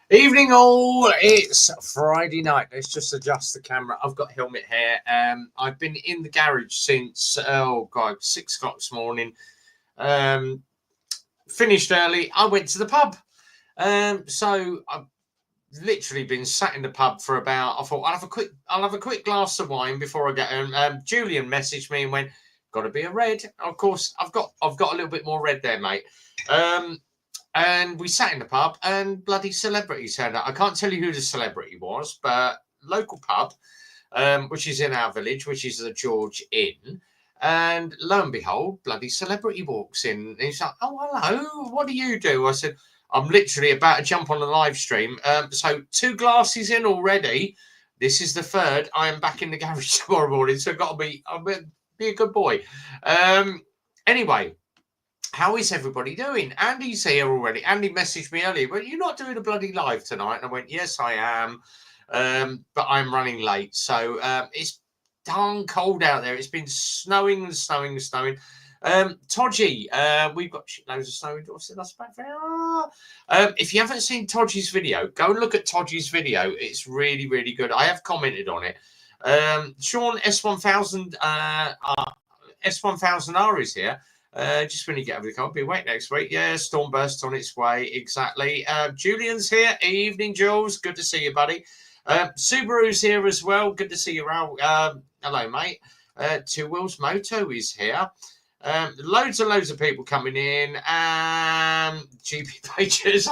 Evening all, it's Friday night. Let's just adjust the camera. I've got helmet hair. I've been in the garage since, 6 o'clock this morning. Finished early. I went to the pub. So I've literally been sat in the pub for about, I thought I'll have a quick glass of wine before I get home. Julian messaged me and went, gotta be a red. Of course, I've got a little bit more red there, mate. And we sat in the pub and bloody celebrities turned up. I can't tell you who the celebrity was, but local pub, which is in our village, which is the George Inn. And lo and behold, bloody celebrity walks in. And he's like, oh, hello, what do you do? I said, I'm literally about to jump on the live stream. So 2 glasses in already. This is the third. I am back in the garage tomorrow morning, so I'll be a good boy. Anyway. How is everybody doing? Andy's here already. Andy messaged me earlier, but you're not doing a bloody live tonight. And I went, yes, I am. But I'm running late. So it's darn cold out there. It's been snowing and snowing and snowing. Todgy, we've got loads of snow endorsing us back there. If you haven't seen Todgy's video, go and look at Todgy's video. It's really, really good. I have commented on it. Sean S1000 S1000R is here. Just when you get over the cold, be awake next week. Yeah, Stormburst on its way. Exactly. Julian's here. Evening, Jules. Good to see you, buddy. Subaru's here as well. Good to see you, Raul. Hello, mate. Two Wheels Moto is here. Loads and loads of people coming in. GP pages.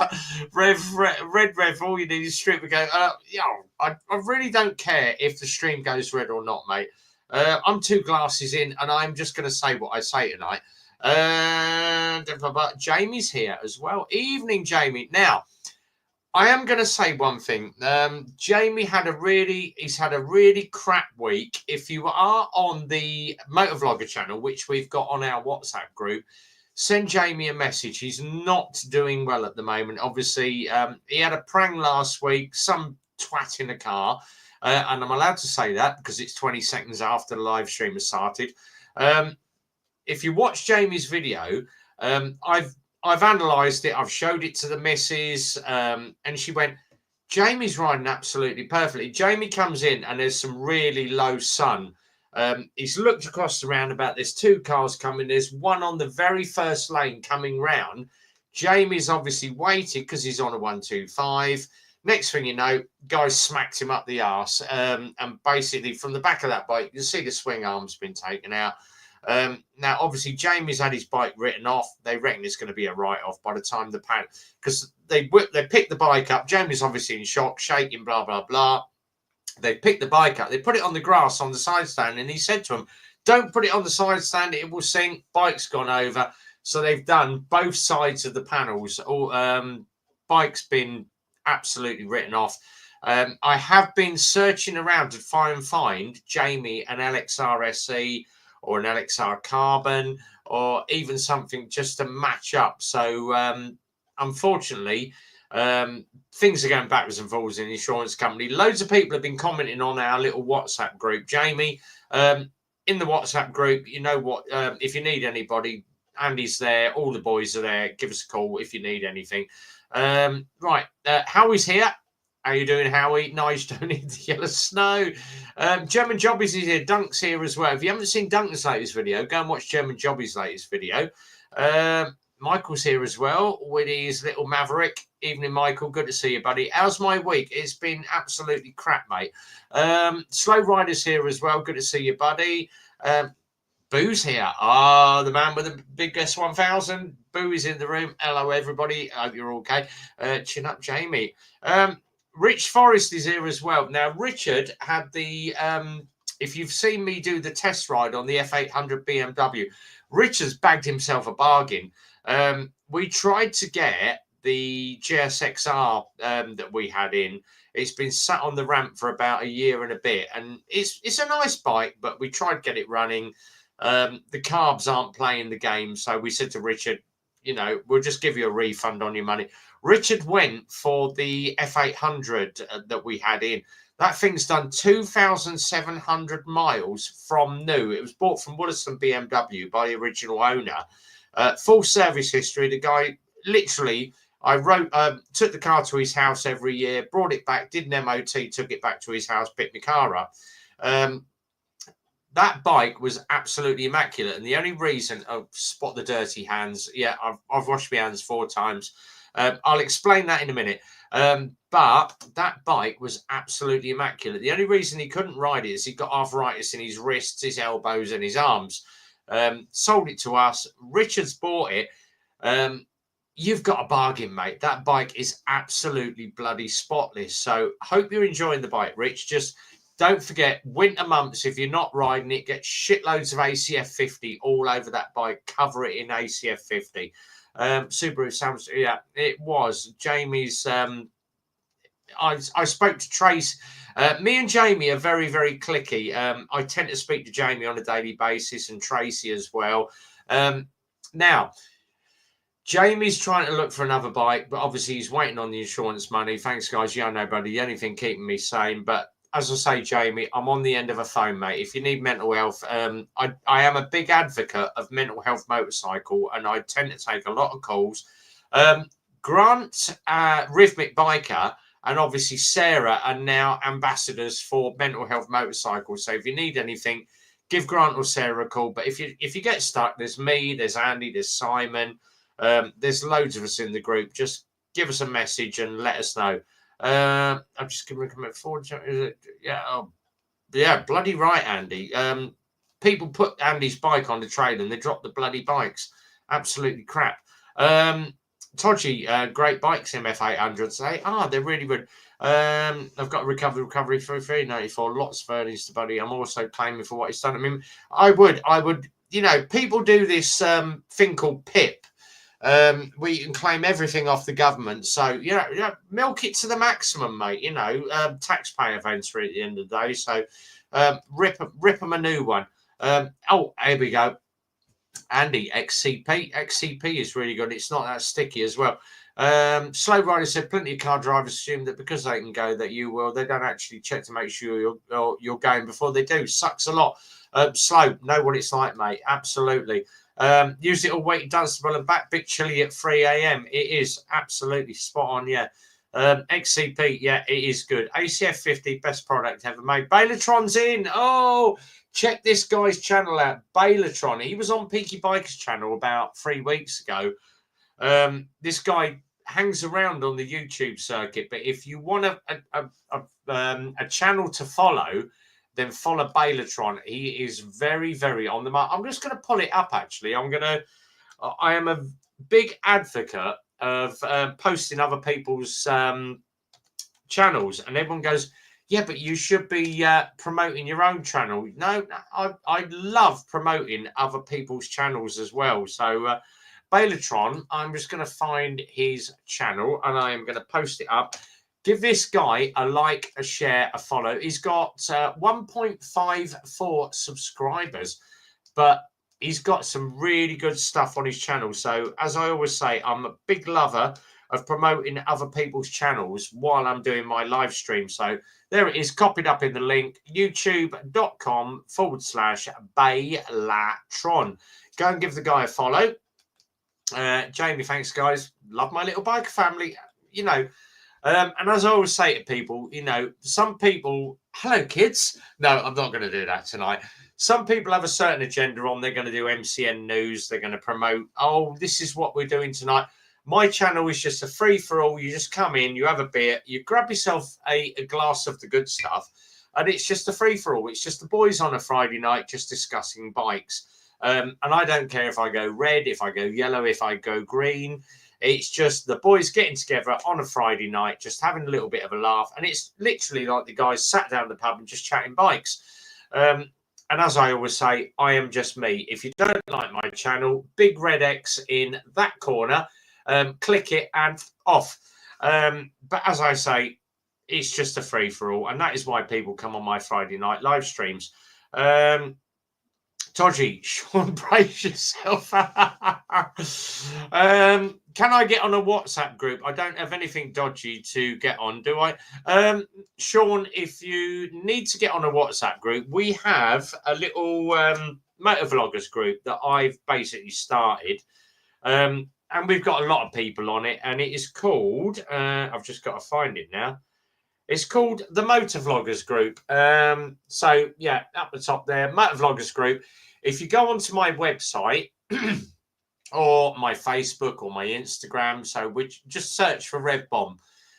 Red Rev. All you need is stream. We go. I really don't care if the stream goes red or not, mate. I'm 2 glasses in, and I'm just going to say what I say tonight. Jamie's here as well. Evening, Jamie. Now, I am going to say one thing. Jamie had a really crap week. If you are on the Motovlogger channel, which we've got on our WhatsApp group, send Jamie a message. He's not doing well at the moment. Obviously, he had a prang last week, some twat in a car. And I'm allowed to say that because it's 20 seconds after the live stream has started. If you watch Jamie's video, I've analysed it. I've showed it to the missus, and she went, Jamie's riding absolutely perfectly. Jamie comes in and there's some really low sun. He's looked across the roundabout. There's 2 cars coming. There's one on the very first lane coming round. Jamie's obviously waited because he's on a 125. Next thing you know, guy smacked him up the arse. And basically from the back of that bike, you see the swing arm's been taken out. Now, obviously, Jamie's had his bike written off. They reckon it's going to be a write-off by the time the pan, because they picked the bike up. Jamie's obviously in shock, shaking, blah, blah, blah. They picked the bike up. They put it on the grass on the side stand, and he said to them, don't put it on the side stand. It will sink. Bike's gone over. So they've done both sides of the panels. Bike's been absolutely written off. I have been searching around to find Jamie an LXR SE or an LXR Carbon or even something just to match up. So unfortunately, things are going backwards and forwards in the insurance company. Loads of people have been commenting on our little WhatsApp group. Jamie, in the WhatsApp group, you know what, if you need anybody, Andy's there, all the boys are there. Give us a call if you need anything. Right, Howie's here. How you doing, Howie? Nice, don't need the yellow snow. German Jobbies is here. Dunk's here as well. If you haven't seen Dunk's latest video, go and watch German Jobbies' latest video. Michael's here as well with his little Maverick. Evening, Michael. Good to see you, buddy. How's my week? It's been absolutely crap, mate. Slow Rider's here as well. Good to see you, buddy. Boo's here. The man with the big S1000. Boo is in the room. Hello, everybody. I hope you're okay. Chin up, Jamie. Rich Forrest is here as well. Now, Richard had the, if you've seen me do the test ride on the F800 BMW, Richard's bagged himself a bargain. We tried to get the GSXR that we had in. It's been sat on the ramp for about a year and a bit, and it's a nice bike, but we tried to get it running. The carbs aren't playing the game, so we said to Richard, you know, we'll just give you a refund on your money. Richard went for the F800 that we had in. That thing's done 2,700 miles from new. It was bought from Wollaston BMW by the original owner. Full service history. The guy literally, I took the car to his house every year, brought it back, did an MOT, took it back to his house, picked my car up. That bike was absolutely immaculate. And the only reason, spot the dirty hands. Yeah, I've washed my hands 4 times. I'll explain that in a minute. But that bike was absolutely immaculate. The only reason he couldn't ride it is he got arthritis in his wrists, his elbows, and his arms. Sold it to us. Richard's bought it. You've got a bargain, mate. That bike is absolutely bloody spotless. So hope you're enjoying the bike, Rich. Just don't forget, winter months, if you're not riding it, get shitloads of ACF 50 all over that bike. Cover it in ACF 50. Subaru Samsung, yeah, it was. Jamie's, I spoke to Trace. Me and Jamie are very, very clicky. I tend to speak to Jamie on a daily basis and Tracy as well. Now, Jamie's trying to look for another bike, but obviously he's waiting on the insurance money. Thanks, guys. Yeah, no, buddy. The only thing keeping me sane. But as I say, Jamie, I'm on the end of a phone, mate. If you need mental health, I am a big advocate of mental health motorcycle, and I tend to take a lot of calls. Grant, Rhythmic Biker, and obviously Sarah are now ambassadors for mental health motorcycles. So if you need anything, give Grant or Sarah a call. But if you get stuck, there's me, there's Andy, there's Simon. There's loads of us in the group. Just give us a message and let us know. I'm just going to recommend forward. Yeah, bloody right, Andy. People put Andy's bike on the trailer and they drop the bloody bikes. Absolutely crap. Todgy, great bikes, MF800. Say, they're really good. I've got recovery for 394. Lots of earnings to buddy. I'm also claiming for what he's done. I mean, I would. You know, people do this thing called PIP. Where you can claim everything off the government. So, milk it to the maximum, mate. Taxpayer venture at the end of the day. So, rip them a new one. Here we go. Andy, XCP. XCP is really good. It's not that sticky as well. Slow Rider said plenty of car drivers assume that because they can go that you will. They don't actually check to make sure you're going before they do. Sucks a lot. Slow. Know what it's like, mate. Absolutely. Use it all weight danceable and back. Bit chilly at 3 a.m. It is absolutely spot on. Yeah. XCP. Yeah, it is good. ACF 50, best product ever made. Balatron's in. Oh, check this guy's channel out. Balatron. He was on Peaky Biker's channel about 3 weeks ago. This guy hangs around on the YouTube circuit, but if you want a channel to follow, then follow Balatron. He is very, very on the mark. I'm just going to pull it up, actually. I am a big advocate of posting other people's channels. And everyone goes, yeah, but you should be promoting your own channel. No, I love promoting other people's channels as well. So Balatron, I'm just going to find his channel and I am going to post it up. Give this guy a like, a share, a follow. He's got 1.54 subscribers, but he's got some really good stuff on his channel. So as I always say, I'm a big lover of promoting other people's channels while I'm doing my live stream. So there it is, copied up in the link, youtube.com/Baylatron. Go and give the guy a follow. Jamie, thanks, guys. Love my little biker family. And as I always say to people, some people, hello, kids. No, I'm not going to do that tonight. Some people have a certain agenda on. They're going to do MCN news. They're going to promote, this is what we're doing tonight. My channel is just a free-for-all. You just come in, you have a beer, you grab yourself a glass of the good stuff, and it's just a free-for-all. It's just the boys on a Friday night just discussing bikes. And I don't care if I go red, if I go yellow, if I go green. It's just the boys getting together on a Friday night, just having a little bit of a laugh. And it's literally like the guys sat down in the pub and just chatting bikes. And as I always say, I am just me. If you don't like my channel, big red X in that corner, click it and off. But as I say, it's just a free-for-all. And that is why people come on my Friday night live streams. Todgy, Sean, brace yourself. Can I get on a WhatsApp group? I don't have anything dodgy to get on, do I? Sean, if you need to get on a WhatsApp group, we have a little motor vloggers group that I've basically started. and we've got a lot of people on it, and it is called, I've just got to find it now. It's called the Motor Vloggers Group. So yeah, up the top there, Motor Vloggers Group. If you go onto my website or my Facebook or my Instagram, so which just search for Rev Bomb.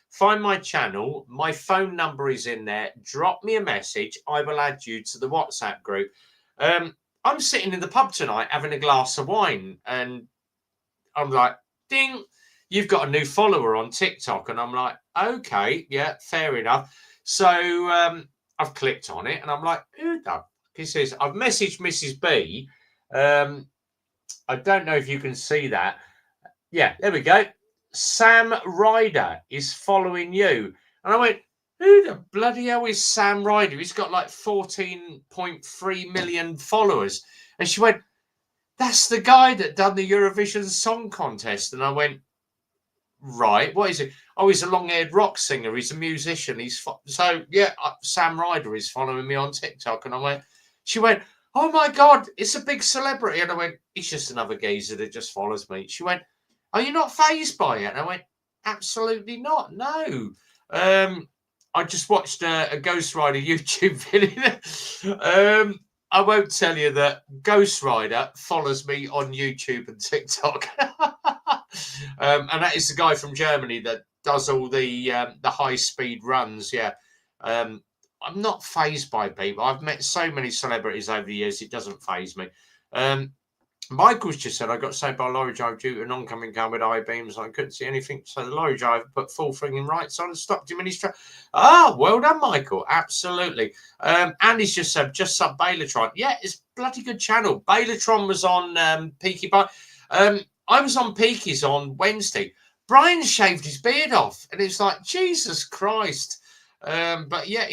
Find my channel. My phone number is in there. Drop me a message. I will add you to the WhatsApp group. I'm sitting in the pub tonight having a glass of wine, and I'm like, ding, you've got a new follower on TikTok. And I'm like, okay, yeah, fair enough. So I've clicked on it, and I'm like, who the fuck is this? I've messaged Mrs. B. I don't know if you can see that. Yeah, there we go. Sam Ryder is following you. And I went, who the bloody hell is Sam Ryder? He's got like 14.3 million followers. And she went, that's the guy that done the Eurovision Song Contest. And I went, right, what is it? Oh, he's a long-haired rock singer. He's a musician. So, yeah, Sam Ryder is following me on TikTok. And I went, she went, oh my God, it's a big celebrity. And I went, he's just another geezer that just follows me. She went, are you not fazed by it? And I went, absolutely not. No. I just watched a Ghost Rider YouTube video. I won't tell you that Ghost Rider follows me on YouTube and TikTok. And that is the guy from Germany that does all the high-speed runs. Yeah. I'm not fazed by people. I've met so many celebrities over the years, it doesn't faze me. Michael's just said, I got saved by a lorry driver due to an oncoming car with high beams. I couldn't see anything. So the lorry driver put full frigging rights on and stopped him in his track. Ah, well done, Michael. Absolutely. Andy's just said, just sub Bailatron. Yeah, it's a bloody good channel. Bailatron was on Peaky Bar. I was on Peaky's on Wednesday. Brian shaved his beard off. And it's like, Jesus Christ. But yeah,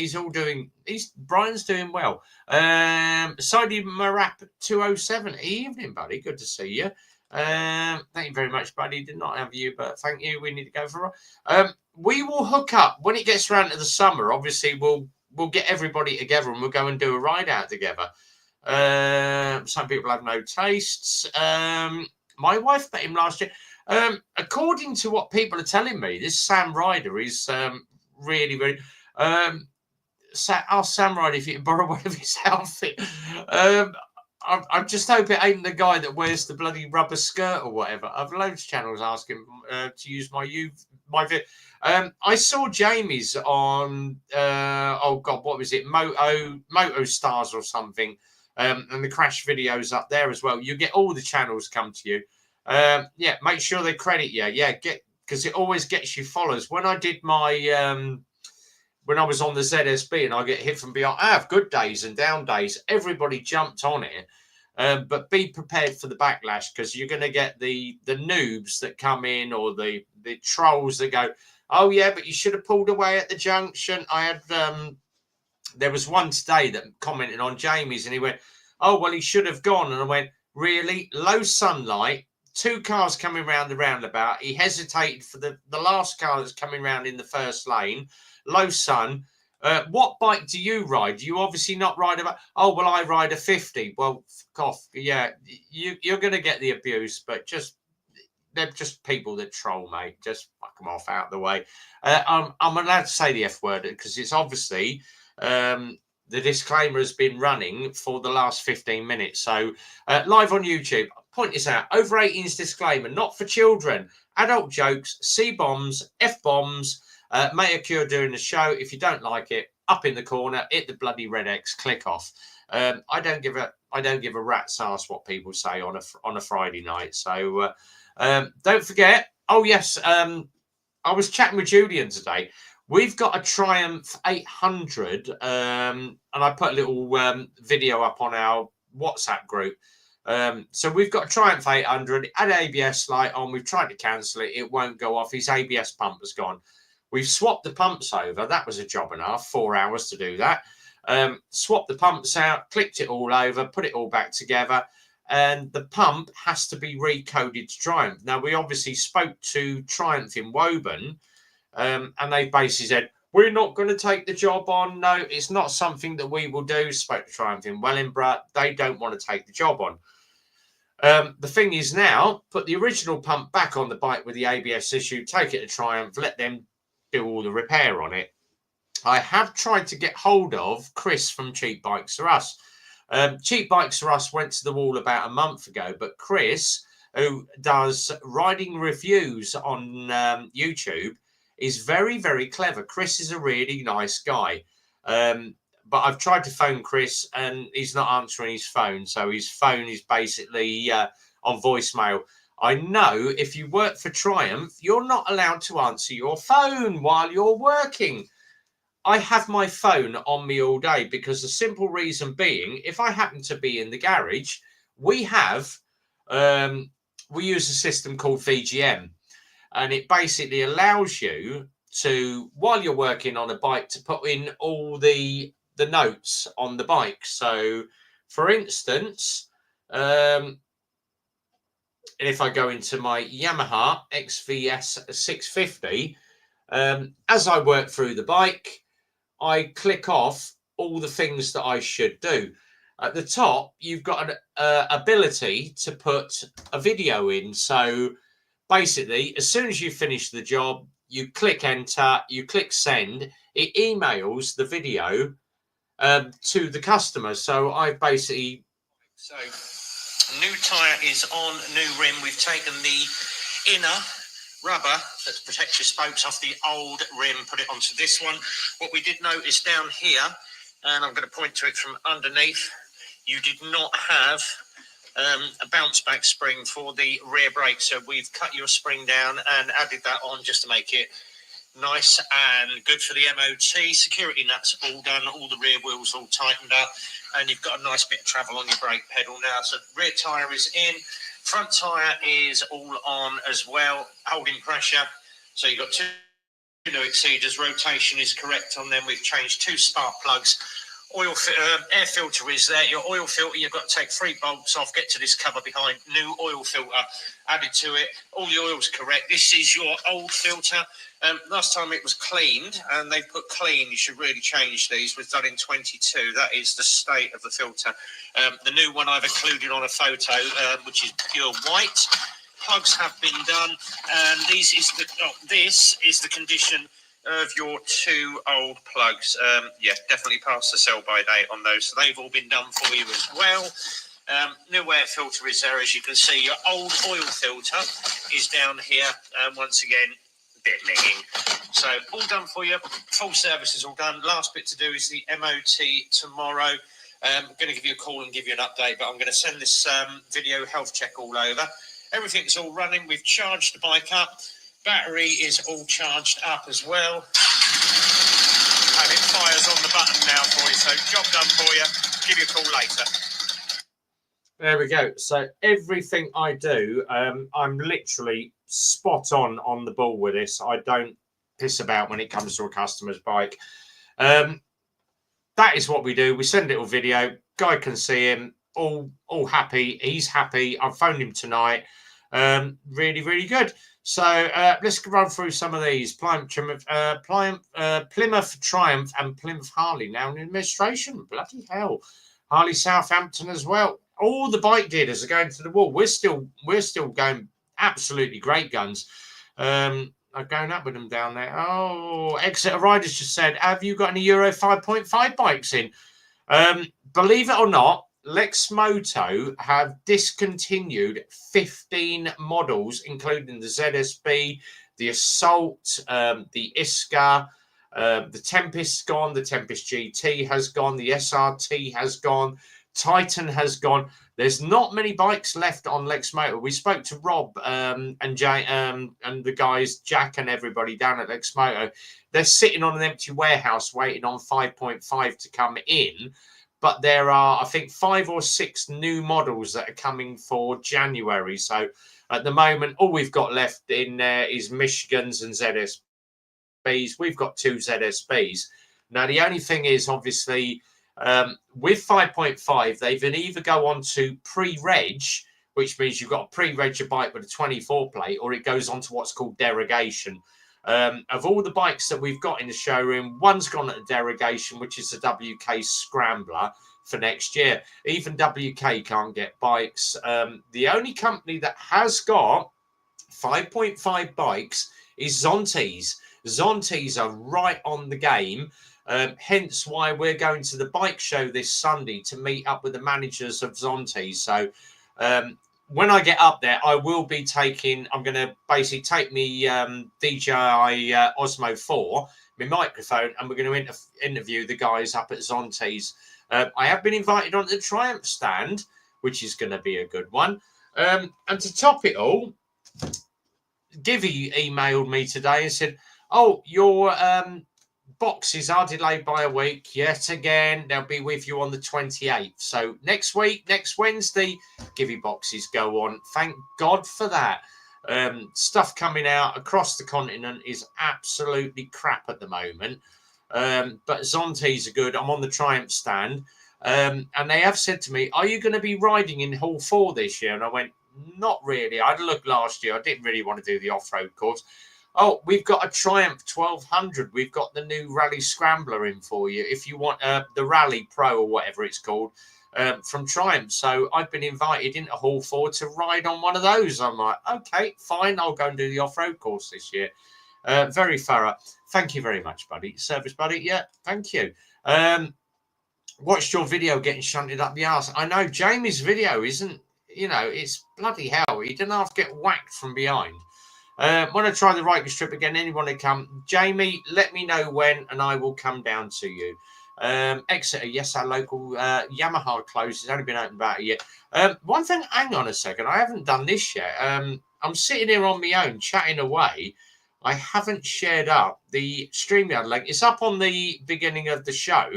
Brian's doing well. Sidi Marap 207. Evening, buddy. Good to see you. Thank you very much, buddy. Did not have you, but thank you. We need to go for we will hook up when it gets around to the summer. Obviously, we'll get everybody together and we'll go and do a ride out together. Some people have no tastes. My wife met him last year. According to what people are telling me, this Sam Ryder is really, really. Ask Sam Ryder if you can borrow one of his outfit. I just hope it ain't the guy that wears the bloody rubber skirt or whatever. I've loads of channels asking to use my video. I saw Jamie's on oh god, what was it? Moto Stars or something. And the crash videos up there as well. You get all the channels come to you. Yeah, make sure they credit you. Yeah, because it always gets you followers. When I did my when I was on the ZSB and I get hit from behind, I have good days and down days. Everybody jumped on it. But be prepared for the backlash, because you're going to get the noobs that come in, or the trolls that go, oh yeah, but you should have pulled away at the junction. I had there was one today that commented on Jamie's and he went, oh well, he should have gone. And I went, really? Low sunlight, 2 cars coming round the roundabout. He hesitated for the last car that's coming round in the first lane. Low sun. What bike do you ride? You obviously not ride about. Oh well, I ride a 50. Well, fuck off. Yeah, you're going to get the abuse, but they're just people that troll, mate. Just fuck them off, out of the way. I'm allowed to say the F word because it's obviously the disclaimer has been running for the last 15 minutes. So live on YouTube. Point this out: over 18s disclaimer, not for children. Adult jokes, C-bombs, F-bombs. May occur during the show. If you don't like it, up in the corner, hit the bloody red X, click off. I don't give a rat's ass what people say on a Friday night. So don't forget. Oh yes, I was chatting with Julian today. We've got a Triumph 800, and I put a little video up on our WhatsApp group. So we've got a Triumph 800, had ABS light on. We've tried to cancel it. It won't go off. His ABS pump has gone. We've swapped the pumps over. That was a job and a half, 4 hours to do that. Swapped the pumps out, clicked it all over, put it all back together. And the pump has to be recoded to Triumph. Now, we obviously spoke to Triumph in Woburn, and they basically said, we're not going to take the job on. No, it's not something that we will do. Spoke to Triumph in Wellingborough. They don't want to take the job on. The thing is now, put the original pump back on the bike with the ABS issue, take it to Triumph, let them do all the repair on it. I have tried to get hold of Chris from Cheap Bikes R Us. Cheap Bikes R Us went to the wall about a month ago, but Chris, who does riding reviews on YouTube, is very, very clever. Chris is a really nice guy. But I've tried to phone Chris and he's not answering his phone. So his phone is basically on voicemail. I know if you work for Triumph, you're not allowed to answer your phone while you're working. I have my phone on me all day because the simple reason being, if I happen to be in the garage, we use a system called VGM, and it basically allows you to, while you're working on a bike, to put in all the notes on the bike. So, for instance, if I go into my Yamaha XVS 650, as I work through the bike, I click off all the things that I should do. At the top, you've got an ability to put a video in. So basically, as soon as you finish the job, you click enter, you click send, it emails the video to the customer. So I've basically... So new tyre is on, new rim. We've taken the inner rubber that protects your spokes off the old rim, put it onto this one. What we did notice down here, and I'm going to point to it from underneath, you did not have a bounce back spring for the rear brake. So we've cut your spring down and added that on just to make it nice and good for the MOT. Security nuts all done, all the rear wheels all tightened up, and you've got a nice bit of travel on your brake pedal now. So rear tyre is in. Front tyre is all on as well, holding pressure. So you've got two no exceeders, rotation is correct on them. We've changed 2 spark plugs. Air filter is there. Your oil filter, you've got to take 3 bolts off, get to this cover behind, new oil filter added to it. All the oil's correct. This is your old filter. Last time it was cleaned, and they put clean. You should really change these. It was done in 22. That is the state of the filter. The new one I've included on a photo, which is pure white. Plugs have been done, and this is the condition of your 2 old plugs. Yeah, definitely passed the sell-by date on those, so they've all been done for you as well. New air filter is there, as you can see. Your old oil filter is down here, and once again, bit nigging. So all done for you. Full service is all done. Last bit to do is the MOT tomorrow. I'm going to give you a call and give you an update, but I'm going to send this video health check all over. Everything's all running. We've charged the bike up. Battery is all charged up as well. And it fires on the button now for you. So job done for you. Give you a call later. There we go. So everything I do, I'm literally spot on the ball with this. I don't piss about when it comes to a customer's bike. That is what we do. We send a little video. Guy can see him. All happy. He's happy. I've phoned him tonight. Really, really good. So let's run through some of these. Plymouth Triumph and Plymouth Harley now in administration. Bloody hell. Harley Southampton as well. All the bike dealers are going to the wall. We're still going absolutely great guns. I'm going up with them down there. Oh, Exeter Riders just said, have you got any Euro 5.5 bikes in? Believe it or not, Lexmoto have discontinued 15 models, including the ZSB, the Assault, the Iska, the Tempest's gone, the Tempest GT has gone, the SRT has gone, Titan has gone. There's not many bikes left on Lexmoto. We spoke to Rob and Jay, and the guys, Jack and everybody down at Lexmoto. They're sitting on an empty warehouse waiting on 5.5 to come in. But there are, I think, 5 or 6 new models that are coming for January. So at the moment, all we've got left in there is Michigans and ZSBs. We've got 2 ZSBs. Now, the only thing is, obviously, with 5.5, they can either go on to pre-reg, which means you've got a pre-reg a bike with a 24 plate, or it goes on to what's called derogation. Of all the bikes that we've got in the showroom, one's gone at a derogation, which is the WK Scrambler. for next year. Even WK can't get bikes. The only company that has got 5.5 bikes is Zontes. Zontes are right on the game. Hence why we're going to the bike show this Sunday to meet up with the managers of Zontes. So when I get up there, I will be taking, I'm going to basically take me DJI Osmo 4, my microphone, and we're going to interview the guys up at Zontes. I have been invited on the Triumph stand, which is going to be a good one. And to top it all, Givy emailed me today and said, oh, your boxes are delayed by a week yet again. They'll be with you on the 28th. So next week, next Wednesday, Givy boxes go on. Thank God for that. Stuff coming out across the continent is absolutely crap at the moment. But Zontes are good. I'm on the Triumph stand. And they have said to me, are you going to be riding in Hall 4 this year? And I went, not really. I had a look last year. I didn't really want to do the off-road course. Oh, we've got a Triumph 1200. We've got the new Rally Scrambler in for you. If you want the Rally Pro or whatever it's called from Triumph. So I've been invited into Hall 4 to ride on one of those. I'm like, okay, fine. I'll go and do the off-road course this year. Very thorough. Thank you very much, buddy. Service buddy. Yeah, thank you. Watched your video getting shunted up the arse. I know Jamie's video isn't, you know, it's bloody hell. He didn't have to get whacked from behind. When I try the Riker strip again, anyone to come, Jamie, let me know when and I will come down to you. Exeter, yes, our local Yamaha closed. It's only been open about a year. One thing, hang on a second, I haven't done this yet. I'm sitting here on my own, chatting away. I haven't shared up the StreamYard link. It's up on the beginning of the show.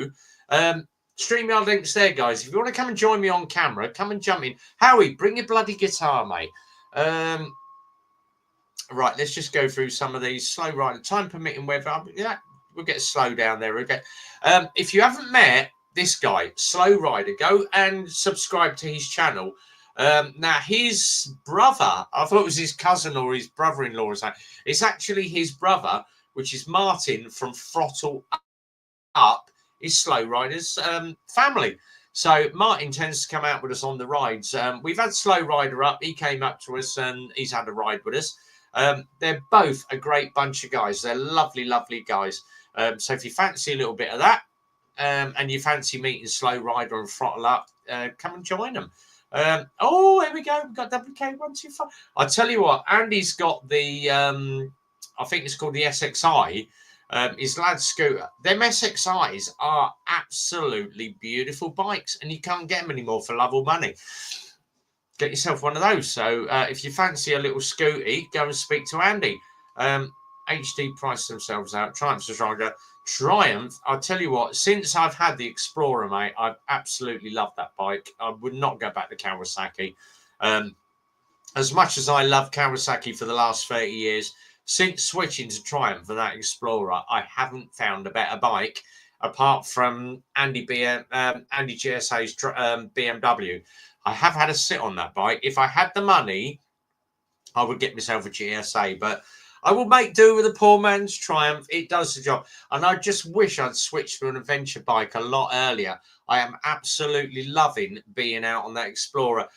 StreamYard link's there, guys. If you want to come and join me on camera, come and jump in. Howie, bring your bloody guitar, mate. Right, let's just go through some of these. Slow rider, time permitting weather. Yeah, we'll get slow down there again. If you haven't met this guy, Slow Rider, go and subscribe to his channel. Now, his brother, I thought it was his cousin or his brother-in-law or something. It's actually his brother, which is Martin from Throttle Up, is Slow Rider's family. So Martin tends to come out with us on the rides. We've had Slow Rider up. He came up to us and he's had a ride with us. They're both a great bunch of guys. They're lovely, lovely guys. So if you fancy a little bit of that and you fancy meeting Slow Rider and Throttle Up, come and join them. Oh, here we go. We've got WK125. I'll tell you what, Andy's got the, I think it's called the SXI. His lad's scooter. Them SXIs are absolutely beautiful bikes, and you can't get them anymore for love or money. Get yourself one of those. So if you fancy a little scooty, go and speak to Andy. HD priced themselves out. Triumph's a stronger. Triumph, I'll tell you what, since I've had the Explorer, mate, I've absolutely loved that bike. I would not go back to Kawasaki. As much as I love Kawasaki for the last 30 years, since switching to Triumph and that Explorer, I haven't found a better bike apart from Andy GSA's BMW. I have had a sit on that bike. If I had the money, I would get myself a GSA, but I will make do with a poor man's Triumph. It does the job. And I just wish I'd switched to an adventure bike a lot earlier. I am absolutely loving being out on that Explorer.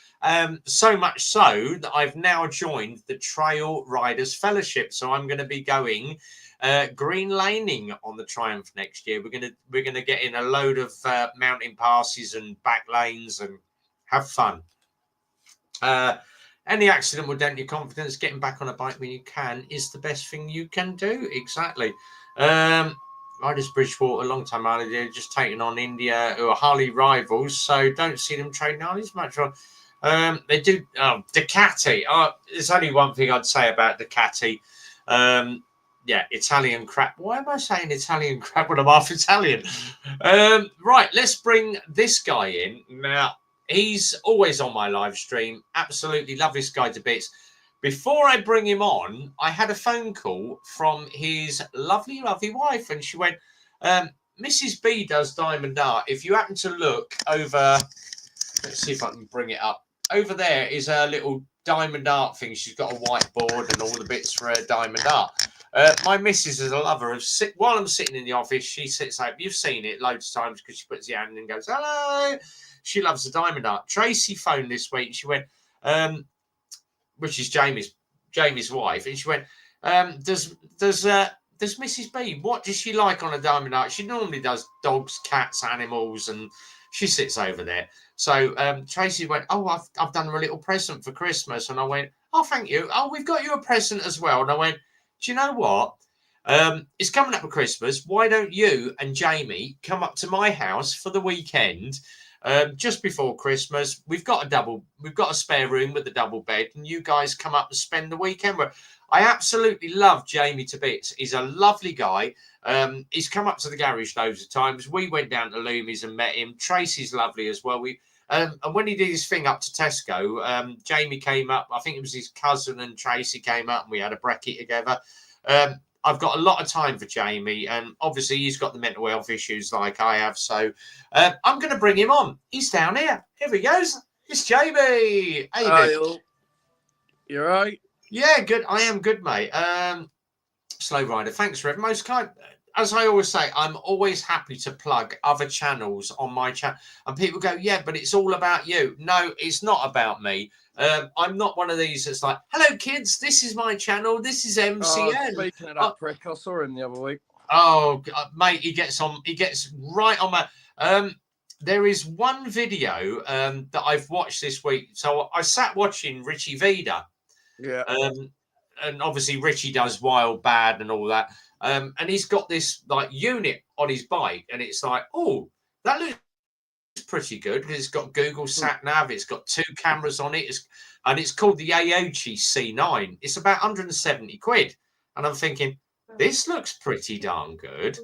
So much so that I've now joined the Trail Riders Fellowship. So I'm going to be going green laning on the Triumph next year. We're gonna get in a load of mountain passes and back lanes and have fun. Any accident will dent your confidence. Getting back on a bike when you can is the best thing you can do. Exactly. Riders Bridgewater, a long time earlier, they're just taking on India, who are Harley rivals, so don't see them trading Harleys much. They do. Ducati. There's only one thing I'd say about Ducati. Yeah, Italian crap. Why am I saying Italian crap when I'm half Italian? Right, let's bring this guy in now. He's always on my live stream. Absolutely love this guy to bits. Before I bring him on, I had a phone call from his lovely, lovely wife. And she went, Mrs. B does Diamond Art. If you happen to look over, let's see if I can bring it up. Over there is a little Diamond Art thing. She's got a whiteboard and all the bits for her Diamond Art. My missus is a lover of while I'm sitting in the office, she sits out. You've seen it loads of times because she puts the hand in and goes, hello. She loves the diamond art. Tracy phoned this week and she went, which is Jamie's wife, and she went, does Mrs. B, what does she like on a diamond art? She normally does dogs, cats, animals, and she sits over there. So Tracy went, oh, I've done her a little present for Christmas. And I went, oh, thank you. Oh, we've got you a present as well. And I went, do you know what? It's coming up for Christmas. Why don't you and Jamie come up to my house for the weekend? Just before Christmas, we've got a spare room with a double bed, and you guys come up and spend the weekend. I absolutely love Jamie to bits. He's a lovely guy. He's come up to the garage loads of times. We went down to Loomies and met him. Tracy's lovely as well. And when he did his thing up to Tesco, Jamie came up. I think it was his cousin and Tracy came up, and we had a brekkie together. I've got a lot of time for Jamie, and obviously he's got the mental health issues like I have. So I'm going to bring him on. He's down here. Here he goes. It's Jamie. Hey, you all right? Yeah, good. I am good, mate. Slow Rider. Thanks, Rev. Most kind. As I always say, I'm always happy to plug other channels on my channel. And people go, yeah, but it's all about you. No, it's not about me. I'm not one of these that's like, hello, kids, this is my channel. This is MCN. Speaking of that prick, I saw him the other week. Oh, mate, he gets right on my... there is one video that I've watched this week. So I sat watching Richie Vida. Yeah. And obviously Richie does Wild Bad and all that. And he's got this like unit on his bike, and it's like, oh, that looks pretty good because it's got Google Sat Nav, it's got 2 cameras on it, and it's called the Aochi C9. It's about 170 quid, and I'm thinking this looks pretty darn good.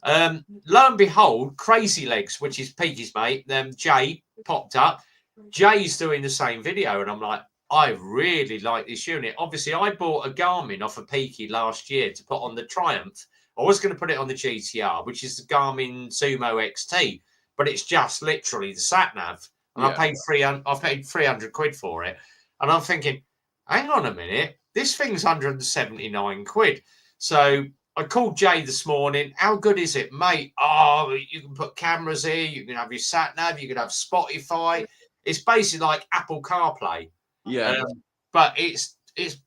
Lo and behold, Crazy Legs, which is Peaky's mate, Jay popped up. Jay's doing the same video, and I'm like, I really like this unit. Obviously, I bought a Garmin off of Peaky last year to put on the Triumph. I was going to put it on the GTR, which is the Garmin Sumo XT, but it's just literally the sat nav. And I paid 300 quid for it. And I'm thinking, hang on a minute, this thing's 179 quid. So I called Jay this morning. How good is it, mate? Oh, you can put cameras here. You can have your sat nav. You can have Spotify. It's basically like Apple CarPlay. Yeah. But it's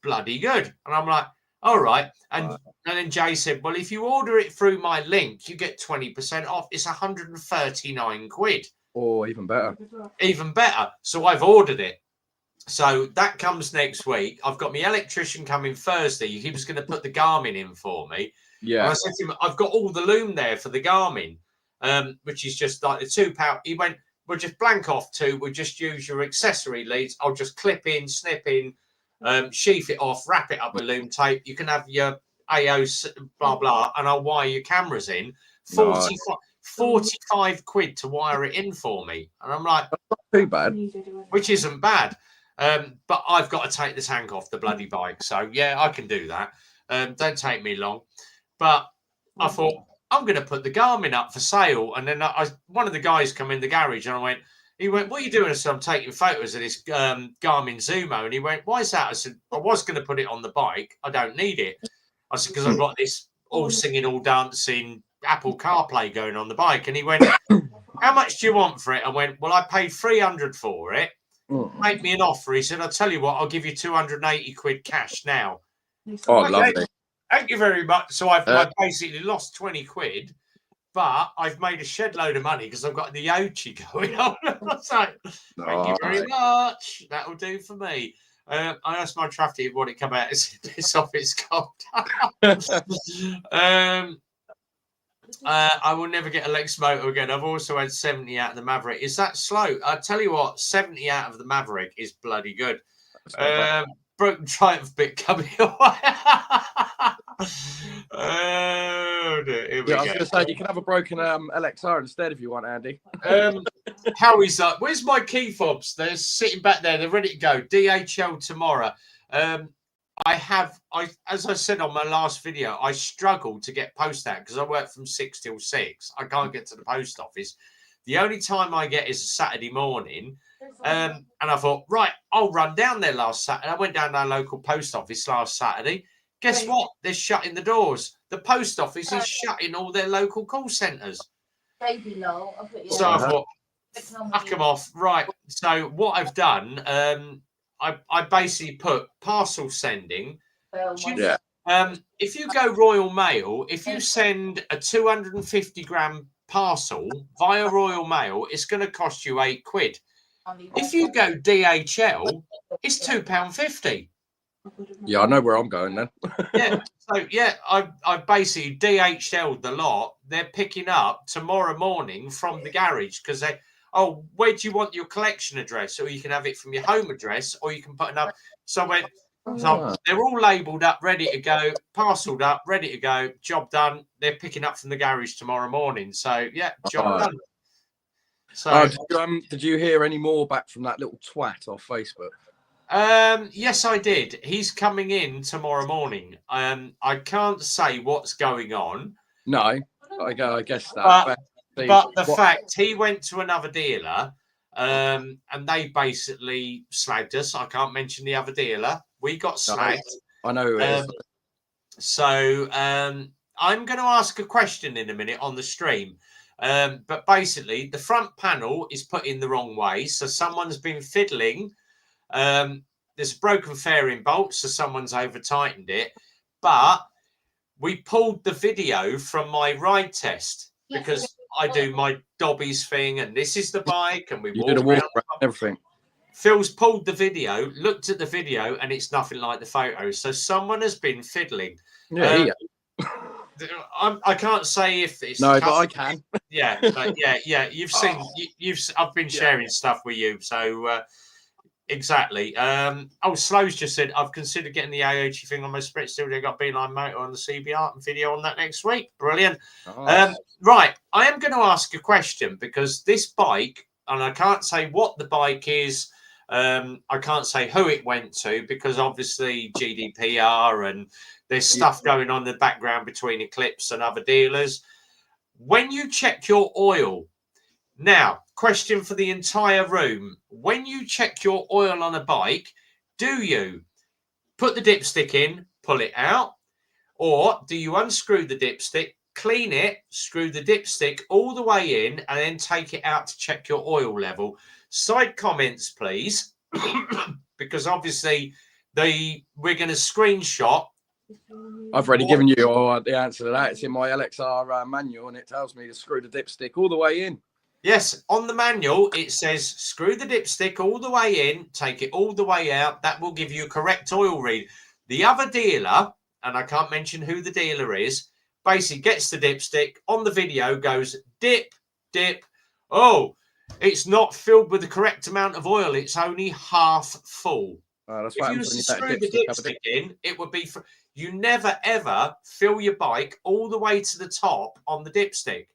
bloody good. And I'm like, all right. And then Jay said, well, if you order it through my link, you get 20% off. It's 139 quid. Oh, even better. Even better. So I've ordered it. So that comes next week. I've got my electrician coming Thursday. He was going to put the Garmin in for me. Yeah. And I said to him, I've got all the loom there for the Garmin, which is just like the £2. He went, we'll just blank off 2. We'll just use your accessory leads. I'll just clip in, snip in, sheath it off, wrap it up with loom tape. You can have your AO, blah, blah, and I'll wire your cameras in. 45 quid to wire it in for me. And I'm like, not too bad. Which isn't bad. But I've got to take the tank off the bloody bike. So, yeah, I can do that. Don't take me long. But I thought, I'm going to put the Garmin up for sale. And then one of the guys come in the garage and he went, what are you doing? I said, I'm taking photos of this Garmin Zumo. And he went, why is that? I said, I was going to put it on the bike. I don't need it. I said, because I've got this all singing, all dancing Apple CarPlay going on the bike. And he went, how much do you want for it? I went, well, I paid 300 for it. Make me an offer. He said, I'll tell you what, I'll give you 280 quid cash now. Oh, lovely. Thank you very much. So I've basically lost 20 quid, but I've made a shed load of money because I've got the Ochi going on. So thank you very much. That'll do for me. I asked my traffic what it come out as it's off its cold. I will never get a Lex motor again. I've also had 70 out of the Maverick. Is that slow? I'll tell you what, 70 out of the Maverick is bloody good. Broken Triumph bit coming away. Oh, dear. Here we go. I was going to say, you can have a broken LXR instead if you want, Andy. Howie's that? Where's my key fobs? They're sitting back there. They're ready to go. DHL tomorrow. As I said on my last video, I struggle to get post out because I work from 6 till 6. I can't get to the post office. The only time I get is a Saturday morning. And I thought, right, I'll run down there last Saturday. I went down to our local post office last Saturday. Guess what? They're shutting the doors. The post office is shutting all their local call centres. So I thought, fuck them off. Right. So what I've done, I basically put parcel sending. If you go Royal Mail, if you send a 250 gram parcel via Royal Mail, it's going to cost you £8. If you go DHL, it's £2.50. Yeah, I know where I'm going then. I basically DHL'd the lot. They're picking up tomorrow morning from the garage because where do you want your collection address? Or you can have it from your home address, or you can put another. So they're all labelled up, ready to go, parcelled up, ready to go, job done. They're picking up from the garage tomorrow morning. So yeah, job done. So did you hear any more back from that little twat off Facebook? Yes, I did. He's coming in tomorrow morning. I can't say what's going on. No, I guess that. But the fact he went to another dealer, and they basically slagged us. I can't mention the other dealer. We got slagged. I know who it is. So I'm going to ask a question in a minute on the stream. But basically, the front panel is put in the wrong way. So someone's been fiddling. There's a broken fairing bolt, so someone's over tightened it. But we pulled the video from my ride test because I do my Dobbies thing, and this is the bike, and we walk around everything. Phil's pulled the video, looked at the video, and it's nothing like the photos. So someone has been fiddling. Yeah, I can't say if it's but I can. Yeah. You've seen. I've been sharing stuff with you, so. Exactly. Slow's just said, I've considered getting the AOG thing on my Sprint Studio. Got Beeline motor on the CBR and video on that next week. Brilliant. Right. I am going to ask a question because this bike, and I can't say what the bike is. I can't say who it went to because obviously GDPR and there's stuff going on in the background between Eclipse and other dealers. When you check your oil, now, question for the entire room. When you check your oil on a bike, do you put the dipstick in, pull it out? Or do you unscrew the dipstick, clean it, screw the dipstick all the way in, and then take it out to check your oil level? Side comments, please. Because obviously we're going to screenshot. I've already given you the answer to that. It's in my LXR manual, and it tells me to screw the dipstick all the way in. Yes, on the manual, it says screw the dipstick all the way in, take it all the way out. That will give you a correct oil read. The other dealer, and I can't mention who the dealer is, basically gets the dipstick on the video, goes dip, dip. Oh, it's not filled with the correct amount of oil. It's only half full. That's if you screw the dipstick in, it would be... You never, ever fill your bike all the way to the top on the dipstick.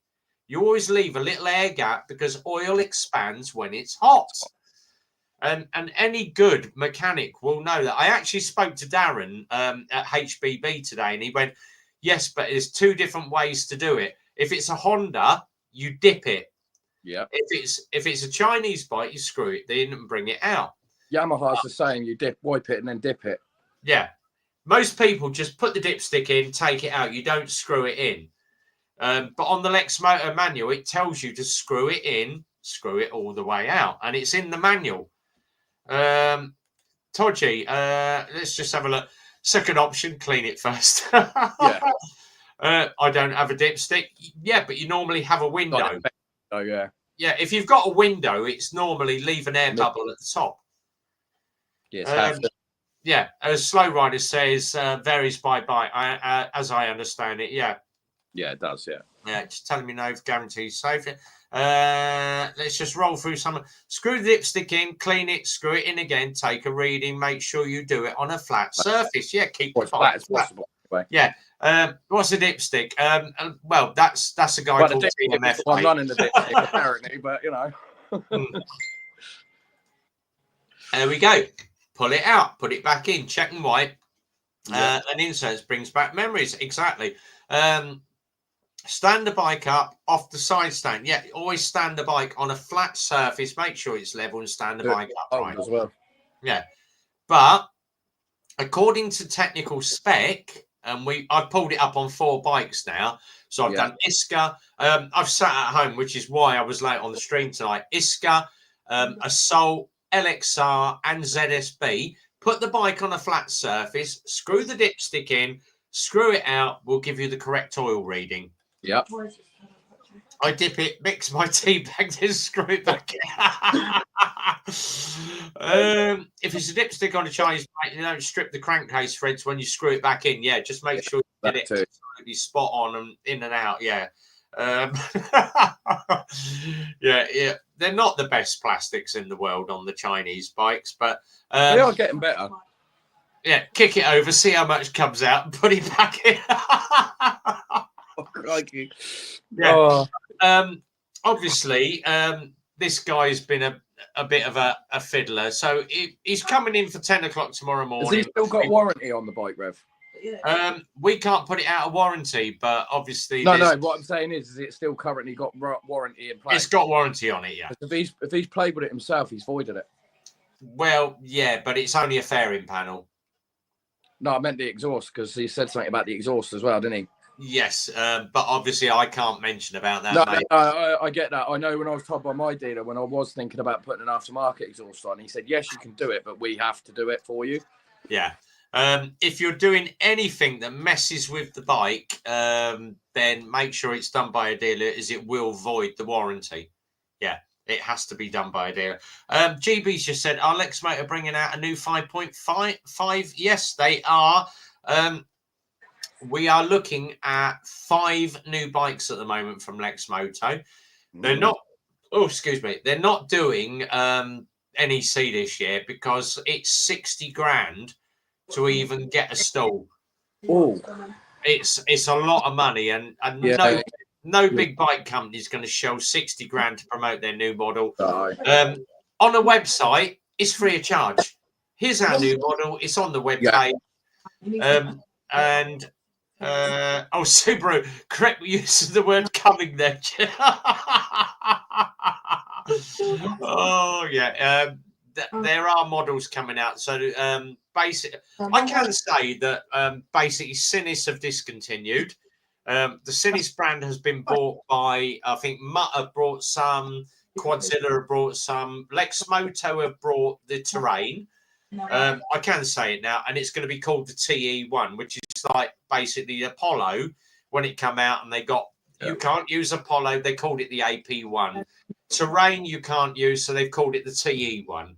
You always leave a little air gap because oil expands when it's hot. And any good mechanic will know that. I actually spoke to Darren at HBB today, and he went, yes, but there's two different ways to do it. If it's a Honda, you dip it. Yeah. If it's a Chinese bike, you screw it in and bring it out. Yamaha's the same. You wipe it and then dip it. Yeah. Most people just put the dipstick in, take it out. You don't screw it in. But on the Lex Motor manual, it tells you to screw it in, screw it all the way out. And it's in the manual. Todgy, let's just have a look. Second option, clean it first. Yeah. I don't have a dipstick. Yeah, but you normally have a window. Oh, yeah. Yeah, if you've got a window, it's normally leave an air bubble at the top. Yes, yeah, as Slow Rider says, varies by bike, as I understand it, yeah. Yeah, it does, yeah. Yeah, just telling me no guarantee safe. Let's just roll through some. Screw the dipstick in, clean it, screw it in again, take a reading, make sure you do it on a flat surface. Yeah, keep as flat as possible. Anyway. Yeah. What's a dipstick? Well, that's a guy called TMF. I'm running the dipstick apparently, but you know. There we go. Pull it out, put it back in, check and wipe. And inserts brings back memories. Exactly. Stand the bike up off the side stand. Yeah, always stand the bike on a flat surface. Make sure it's level and stand the bike up right as well. Yeah, but according to technical spec, and I've pulled it up on 4 bikes now. So I've done Iska. I've sat at home, which is why I was late on the stream tonight. Iska, Assault, LXR, and ZSB. Put the bike on a flat surface, screw the dipstick in, screw it out. We'll give you the correct oil reading. Yep. I dip it, mix my tea bag, then screw it back in. If it's a dipstick on a Chinese bike, you don't strip the crankcase threads when you screw it back in. Yeah, just make sure you get it absolutely spot on and in and out. Yeah. Yeah. They're not the best plastics in the world on the Chinese bikes, but they are getting better. Yeah, kick it over, see how much comes out, and put it back in. Oh, crikey. Yeah. Oh. Obviously, this guy's been a bit of a fiddler. So he's coming in for 10 o'clock tomorrow morning. Has he still got warranty on the bike, Rev? We can't put it out of warranty, but obviously... No, what I'm saying is it still currently got warranty in place? It's got warranty on it, yeah. If he's played with it himself, he's voided it. Well, yeah, but it's only a fairing panel. No, I meant the exhaust, because he said something about the exhaust as well, didn't he? Yes, but obviously I can't mention about that, mate. No, I get that. I know when I was told by my dealer, when I was thinking about putting an aftermarket exhaust on, he said, yes, you can do it, but we have to do it for you. Yeah. If you're doing anything that messes with the bike, then make sure it's done by a dealer, as it will void the warranty. Yeah, it has to be done by a dealer. GB's just said, are Lex Motor bringing out a new 5.5? Yes, they are. We are looking at 5 new bikes at the moment from Lex Moto. They're not, they're not doing NEC this year because it's 60 grand to even get a stall. Oh, it's a lot of money, and no big bike company is going to shell 60 grand to promote their new model. On a website, it's free of charge. Here's our new model. It's on the webpage. And Subaru, correct use of the word coming there. Oh yeah, there are models coming out. So basically, I can say that basically Sinis have discontinued. The Sinis brand has been bought by, I think Mutt have brought some, Quadzilla have brought some, Lex Moto have brought the Terrain. I can say it now, and it's going to be called the TE1, which is like basically Apollo when it come out, and they got you can't use Apollo, they called it the AP1. Terrain you can't use, so they've called it the TE1.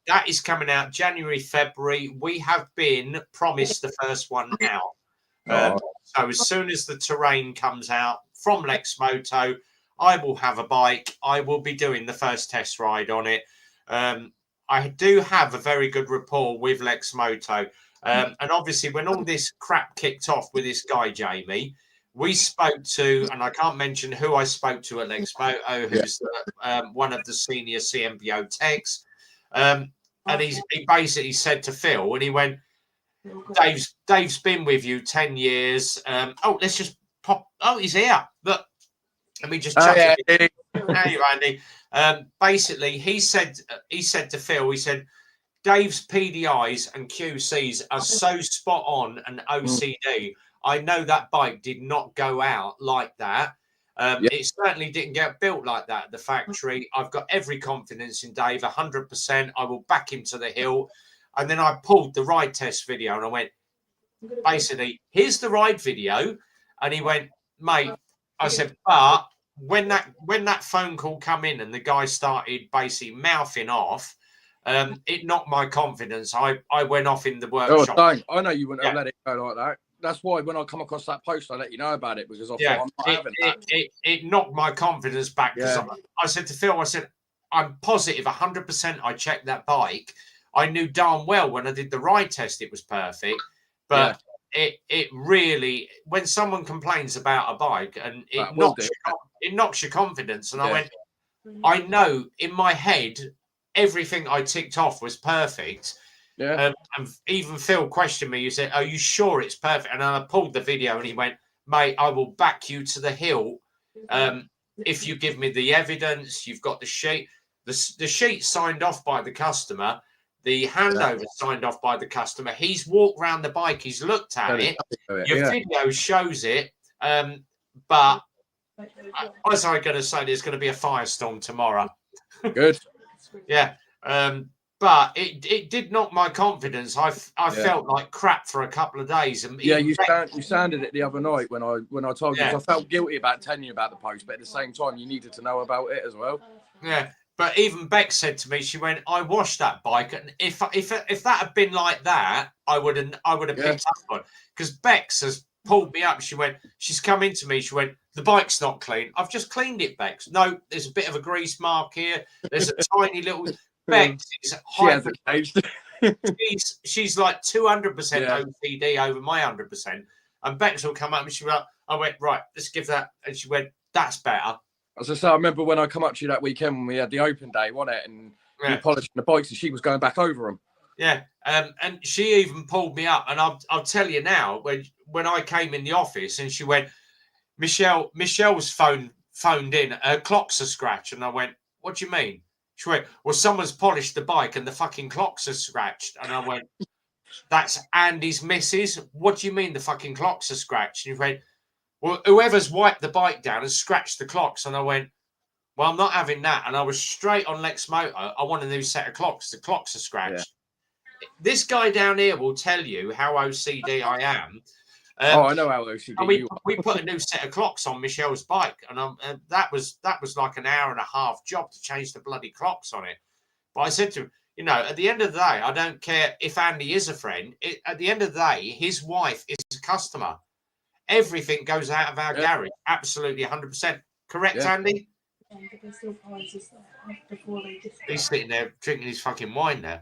That is coming out January, February. We have been promised the first one out. So as soon as the Terrain comes out from Lex Moto, I will have a bike. I will be doing the first test ride on it. I do have a very good rapport with Lex Moto. And obviously, when all this crap kicked off with this guy, Jamie, we spoke to, and I can't mention who I spoke to at Lex Moto, who's one of the senior CMBO techs. And he basically said to Phil, and he went, Dave's been with you 10 years. Let's just pop. Oh, he's here. Look, let me just chuck it. How you, Andy? Basically, he said to Phil, he said, Dave's PDIs and QCs are so spot on and OCD. I know that bike did not go out like that. It certainly didn't get built like that at the factory. I've got every confidence in Dave, 100%. I will back him to the hill. And then I pulled the ride test video and I went, basically, here's the ride video. And he went, mate, I said, but when that phone call come in and the guy started basically mouthing off, it knocked my confidence. I went off in the workshop. I know you wouldn't have let it go like that. That's why when I come across that post, I let you know about it, because I thought I'm not having that. It knocked my confidence back. I said to Phil, I said, I'm positive 100% I checked that bike. I knew darn well when I did the ride test it was perfect, but it really, when someone complains about a bike and it knocks your confidence. And I went, I know in my head everything I ticked off was perfect. And even Phil questioned me. He said, are you sure it's perfect? And I pulled the video and he went, mate, I will back you to the hill. If you give me the evidence, you've got the sheet. The sheet signed off by the customer. the handover signed off by the customer. He's walked around the bike. He's looked at it. Your video shows it. But as I'm going to say, there's going to be a firestorm tomorrow. Good. Yeah. But it did knock my confidence. I felt like crap for a couple of days. And yeah, you sounded it the other night when I told you. I felt guilty about telling you about the post, but at the same time, you needed to know about it as well. Yeah. But even Beck said to me, she went, "I washed that bike, and if that had been like that, I would have picked up on it." Because Bex has pulled me up. She went, she's come into me. She went, "The bike's not clean. I've just cleaned it, Bex. No, there's a bit of a grease mark here. There's a tiny little Bex. She's like 200% OCD over my 100%." And Bex will come up and she went, I went, "Right, let's give that." And she went, "That's better." As I say, I remember when I come up to you that weekend when we had the open day, wasn't it? And you polishing the bikes, and she was going back over them. Yeah, and she even pulled me up, and I'll tell you now, when I came in the office, and she went, Michelle's phoned in, her clocks are scratched, and I went, "What do you mean?" She went, "Well, someone's polished the bike, and the fucking clocks are scratched," and I went, "That's Andy's missus. What do you mean the fucking clocks are scratched?" And she went, "Well, whoever's wiped the bike down has scratched the clocks," and I went, "Well, I'm not having that." And I was straight on Lex Moto. "I want a new set of clocks. The clocks are scratched." This guy down here will tell you how OCD I am. I know how OCD you are. We put a new set of clocks on Michelle's bike, and that was like an hour and a half job to change the bloody clocks on it. But I said to him, at the end of the day, I don't care if Andy is a friend. At the end of the day, his wife is a customer. Everything goes out of our garage. Absolutely 100%. Correct, Andy? He's sitting there drinking his fucking wine now.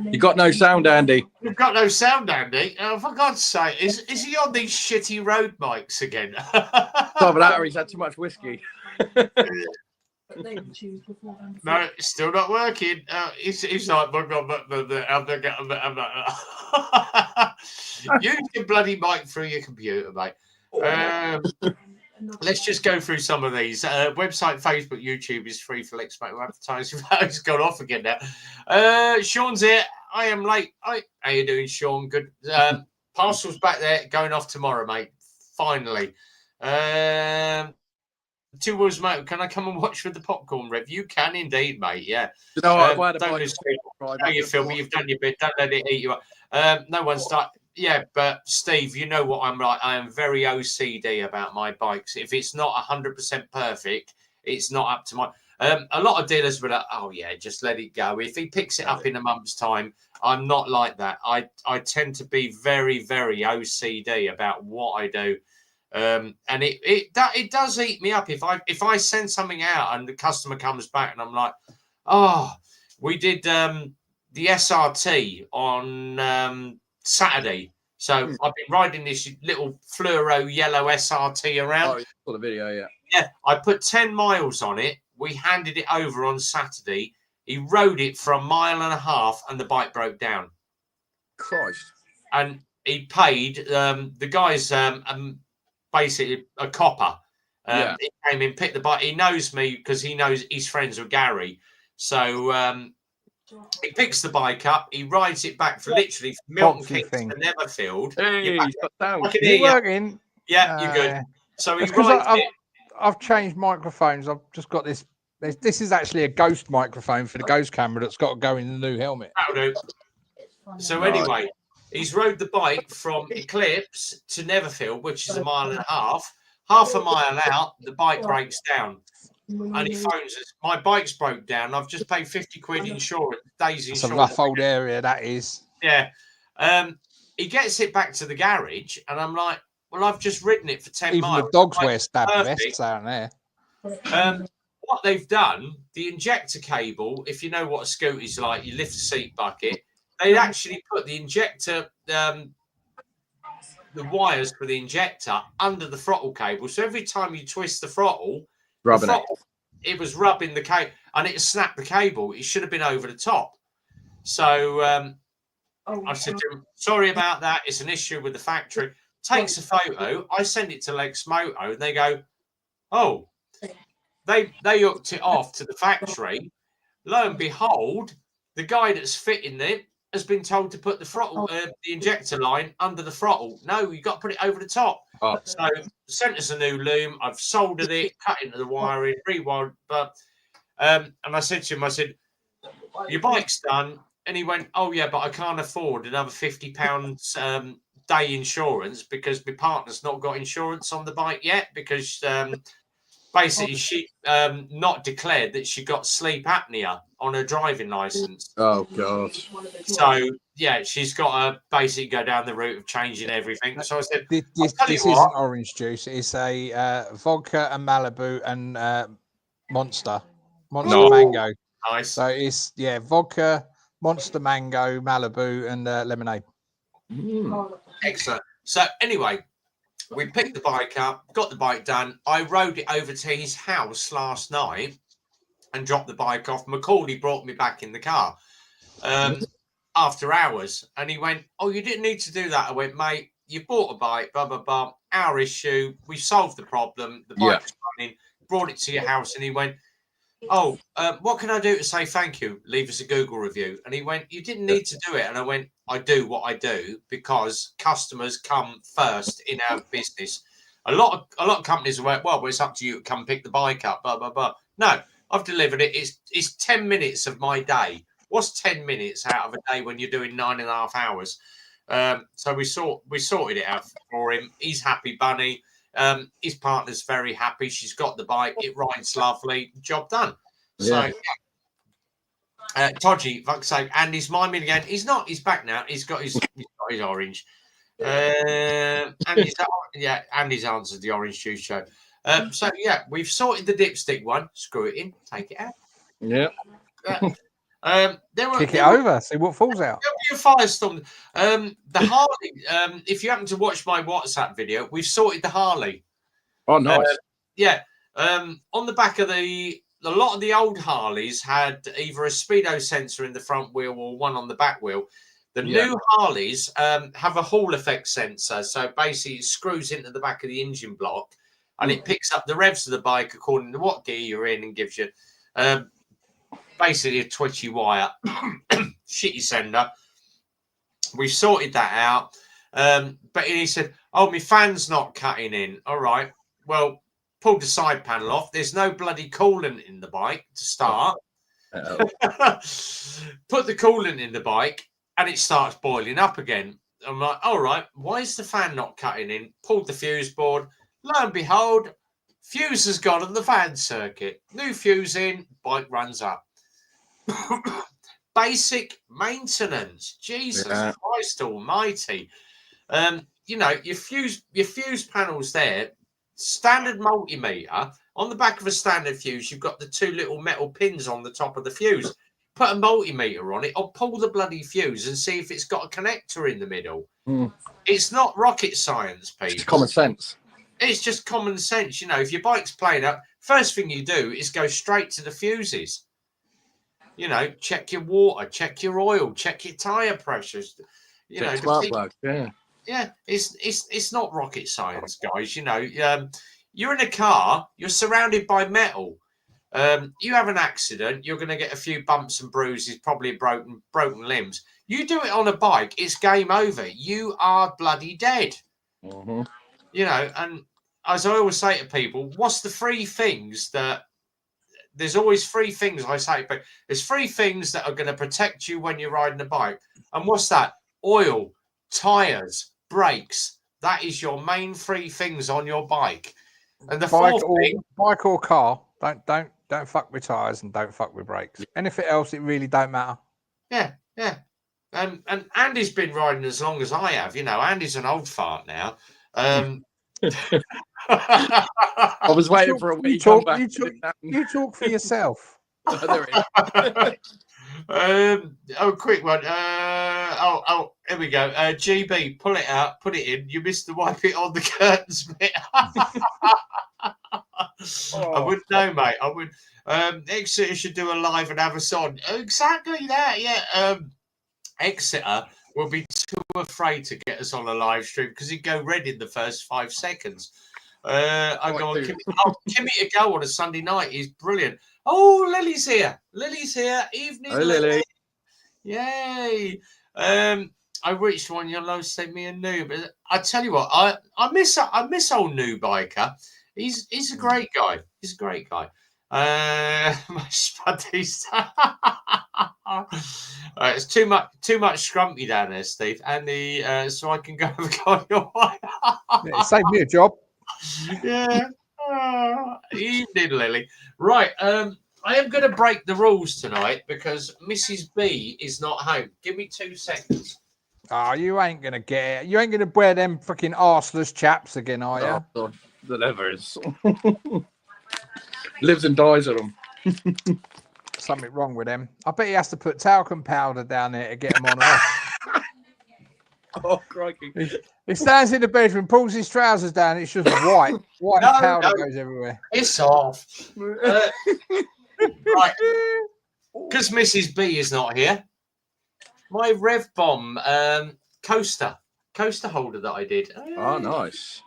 You got no sound, Andy. You've got no sound, Andy. Oh, for God's sake, is he on these shitty road mics again? Top of that, or he's had too much whiskey. No, it's still not working. He's like, use your bloody mic through your computer, mate. Let's just go through some of these. Website, Facebook, YouTube is free for Lex Moto advertising. It's gone off again now. Sean's here. I am late. How you doing, Sean? Good. Parcel's back there, going off tomorrow, mate. Finally. Two Wheels Motor, can I come and watch with the popcorn, Rev? You can indeed, mate. Yeah. Don't lose how you feel, but you've done your bit. Don't let it eat you up. No one's started. Yeah, but Steve, you know what I'm like. I am very OCD about my bikes. If it's not 100% perfect, it's not up to my. A lot of dealers were like, "Oh yeah, just let it go." If he picks it up in a month's time, I'm not like that. I tend to be very, very OCD about what I do. And it does eat me up if I send something out and the customer comes back and I'm like, "Oh, we did the SRT on Saturday, so I've been riding this little fluoro yellow SRT around." Oh, you saw the video, yeah. I put 10 miles on it. We handed it over on Saturday. He rode it for 1.5 miles and the bike broke down. Christ! And he paid the guys basically a copper. He came in, picked the bike. He knows me because he knows he's friends with Gary. So he picks the bike up. He rides it back for literally Milton Keynes to Netherfield. Hey, you working? Yeah, you're good. So he rides it. I've changed microphones. I've just got this. This is actually a Ghost microphone for the Ghost camera that's got to go in the new helmet. That'll do. So anyway, he's rode the bike from Eclipse to Netherfield, which is 1.5 miles. Half a mile out, the bike breaks down. And he phones us. "My bike's broke down. I've just paid 50 quid insurance. Days insurance." It's a rough old area, that is. Yeah. He gets it back to the garage, and I'm like, "Well, I've just ridden it for 10 miles. Even the dogs wear stab vests down there. What they've done, the injector cable, if you know what a scooter's like, you lift the seat bucket, they actually put the injector, the wires for the injector under the throttle cable. So every time you twist the throttle, it was rubbing the cable and it snapped the cable. It should have been over the top. So I said to him, "Sorry about that. It's an issue with the factory." Takes a photo. I send it to Lex Moto and they go, "Oh, they hooked it off to the factory Lo and behold, the guy that's fitting it has been told to put the throttle, the injector line under the throttle. No, you got to put it over the top. Oh. So sent us a new loom. I've soldered it, cut into the wiring, rewired. But and I said to him, I said, your bike's done. And he went, oh yeah, but I can't afford another £50 day insurance because my partner's not got insurance on the bike yet because basically she not declared that she got sleep apnea on her driving license. Oh god. So yeah, she's got to basically go down the route of changing everything. So I said, This isn't orange juice. It's a vodka and Malibu and Monster Mango. Nice. So it's vodka, Monster Mango, Malibu, and lemonade. Excellent. So anyway, we picked the bike up, got the bike done. I rode it over to his house last night and dropped the bike off. Macaulay brought me back in the car after hours. And he went, oh, you didn't need to do that. I went, mate, you bought a bike, blah, blah, blah. Our issue. We solved the problem. The bike was running, brought it to your house. And he went, oh, what can I do to say thank you? Leave us a Google review. And he went, you didn't need to do it. And I went, I do what I do because customers come first in our business. A lot of companies are like, well, it's up to you to come pick the bike up, blah, blah, blah. No, I've delivered it. It's 10 minutes of my day. What's 10 minutes out of a day when you're doing 9.5 hours? So we sorted it out for him. He's happy, bunny. His partner's very happy. She's got the bike. It rides lovely. Job done. So, Todgy, fuck's sake, Andy's miming again. He's not. He's back now. He's got his orange. Andy's answered the orange juice show. So yeah, we've sorted the dipstick one. Screw it in. Take it out. Yeah. Kick it over. See what falls out. There'll be a firestorm. The Harley. If you happen to watch my WhatsApp video, we've sorted the Harley. Oh, nice. On the back of a lot of the old Harleys had either a speedo sensor in the front wheel or one on the back wheel. The new Harleys have a Hall effect sensor. So basically it screws into the back of the engine block and it picks up the revs of the bike according to what gear you're in and gives you basically a twitchy wire. Shitty sender. We've sorted that out. But he said, oh, my fan's not cutting in. All right. Well, pulled the side panel off. There's no bloody coolant in the bike to start. Put the coolant in the bike and it starts boiling up again. I'm like, all right, why is the fan not cutting in? Pulled the fuse board. Lo and behold, fuse has gone on the fan circuit. New fuse in, bike runs up. Basic maintenance. Jesus Christ almighty. Your fuse panels there, standard multimeter. On the back of a standard fuse, you've got the two little metal pins on the top of the fuse. Put a multimeter on it or pull the bloody fuse and see if it's got a connector in the middle. It's not rocket science, Pete. It's common sense. It's just common sense. If your bike's playing up, first thing you do is go straight to the fuses. Check your water, check your oil, check your tire pressures. Smart plug. Yeah, it's not rocket science, guys. You're in a car, you're surrounded by metal. You have an accident, you're going to get a few bumps and bruises, probably broken limbs. You do it on a bike, it's game over. You are bloody dead. And as I always say to people, what's the three things that there's always three things I say, but there's three things that are going to protect you when you're riding a bike. And what's that? Oil, tires, brakes. That is your main three things on your bike. And the bike or car, don't fuck with tires and don't fuck with brakes. Anything else, it really don't matter. Yeah. And Andy's been riding as long as I have. Andy's an old fart now. I was waiting for a week. You talk for yourself. Quick one. Here we go. GB, pull it out, put it in. You missed the wipe it on the curtains bit. I wouldn't know, mate. I would. Exeter should do a live and have us on. Exactly that. Yeah. Exeter will be too afraid to get us on a live stream because he'd go red in the first 5 seconds. I go on Kimmy to go on a Sunday night. He's brilliant. Oh, Lily's here. Lily's here. Evening, Hey, Lily. Yay. I reached one. Your low sent me a new, but I tell you what, I miss old new biker. He's a great guy. He's a great guy. My spuddies. It's too much scrumpy down there, Steve, and the so I can go your way. Yeah, it saved me a job. Yeah. Evening, Lily. Right. I am going to break the rules tonight because Mrs. B is not home. Give me 2 seconds. Oh, you ain't gonna get it. You ain't gonna wear them fucking arseless chaps again, are you? Oh, the levers. Lives and dies of them. Something wrong with them. I bet he has to put talcum powder down there to get them on and off. Oh, crikey. He stands in the bedroom, pulls his trousers down, it's just white. White powder goes everywhere. It's off. Right. Because Mrs. B is not here. My Rev Bomb coaster holder that I did. Oh, nice.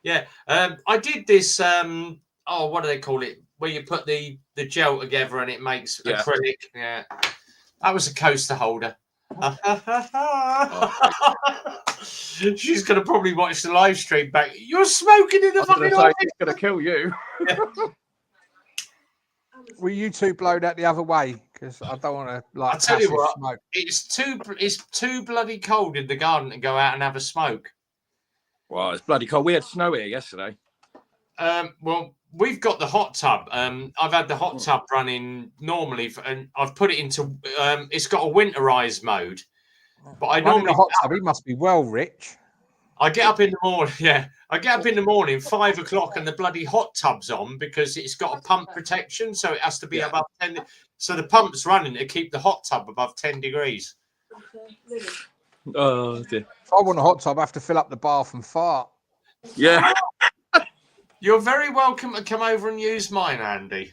Yeah. I did this. What do they call it? Where you put the gel together and it makes acrylic. Yeah. That was a coaster holder. She's going to probably watch the live stream back. You're smoking in the fucking office. It's going to kill you. Yeah. Will you two blow that the other way? Because I don't want to I tell you what, smoke. it's too bloody cold in the garden to go out and have a smoke. Well, it's bloody cold. We had snow here yesterday. Well, we've got the hot tub. I've had the hot tub running normally, and I've put it into. It's got a winterized mode, but I normally the hot tub. He must be well rich. I get up in the morning. Yeah, I get up in the morning, 5 o'clock, and the bloody hot tub's on because it's got a pump protection, so it has to be above 10. So the pump's running to keep the hot tub above 10 degrees. Oh dear. If I want a hot tub, I have to fill up the bath and fart. Yeah. You're very welcome to come over and use mine, Andy.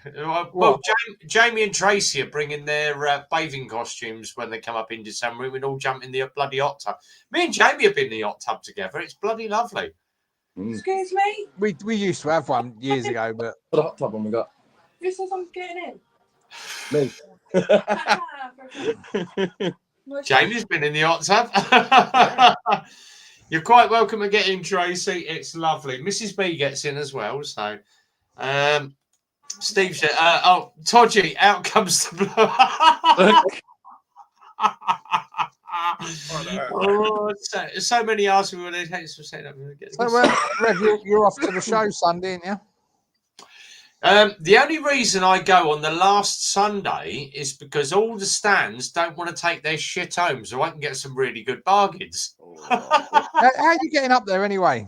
Well, Jamie and Tracy are bringing their bathing costumes when they come up in December. We'd all jump in the bloody hot tub. Me and Jamie have been in the hot tub together. It's bloody lovely. Excuse me? We used to have one years ago, but What a hot tub one we got? Who says I'm getting Me. in? Jamie's been in the hot tub. You're quite welcome to get in, Tracy. It's lovely. Mrs. B gets in as well. So, Steve said, Todgy, out comes the blow. So many asked me when they take some set up. so Rev, you're off to the show Sunday, aren't you? The only reason I go on the last Sunday is because all the stands don't want to take their shit home, so I can get some really good bargains. How are you getting up there anyway?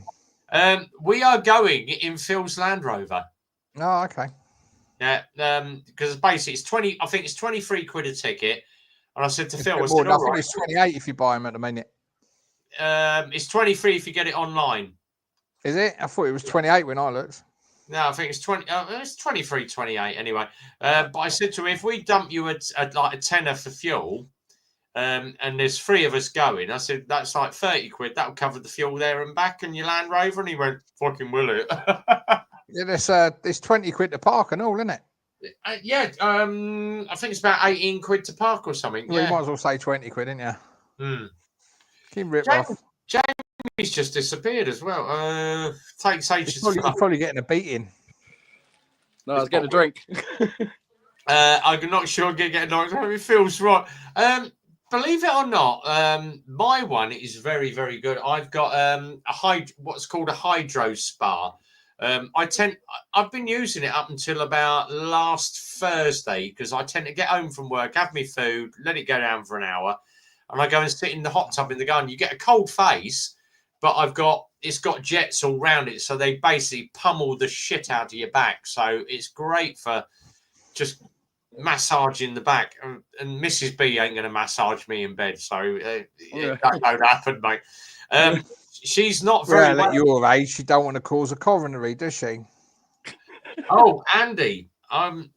We are going in Phil's Land Rover. Oh, okay. Yeah, because basically it's 20. I think it's 23 quid a ticket. And I said to Phil, I think said, it's 28 if you buy them at the minute. It's 23 if you get it online. Is it? I thought it was 28 when I looked. No, I think it's 20. It's 23, 28 anyway. But I said to him, if we dump you at like a tenner for fuel, and there's 3 of us going, I said that's like 30 quid. That'll cover the fuel there and back and your Land Rover. And he went, "Fucking will it?" Yeah, there's 20 quid to park and all, isn't it? I think it's about 18 quid to park or something. Well, you might as well say 20 quid, didn't you? Keep rip off. Jamie's just disappeared as well. Takes ages. He's probably getting a beating. No, I was getting a drink. I'm not sure I'm going to get a It feels right. Believe it or not, my one is very, very good. I've got what's called a hydro spa. I've been using it up until about last Thursday because I tend to get home from work, have my food, let it go down for an hour, and I go and sit in the hot tub in the garden. You get a cold face, but it's got jets all round it, so they basically pummel the shit out of your back. So it's great for just massaging the back. And Mrs. B ain't going to massage me in bed, so that don't happen, mate. She's not very well. At your age, she don't want to cause a coronary, does she? Oh, Andy,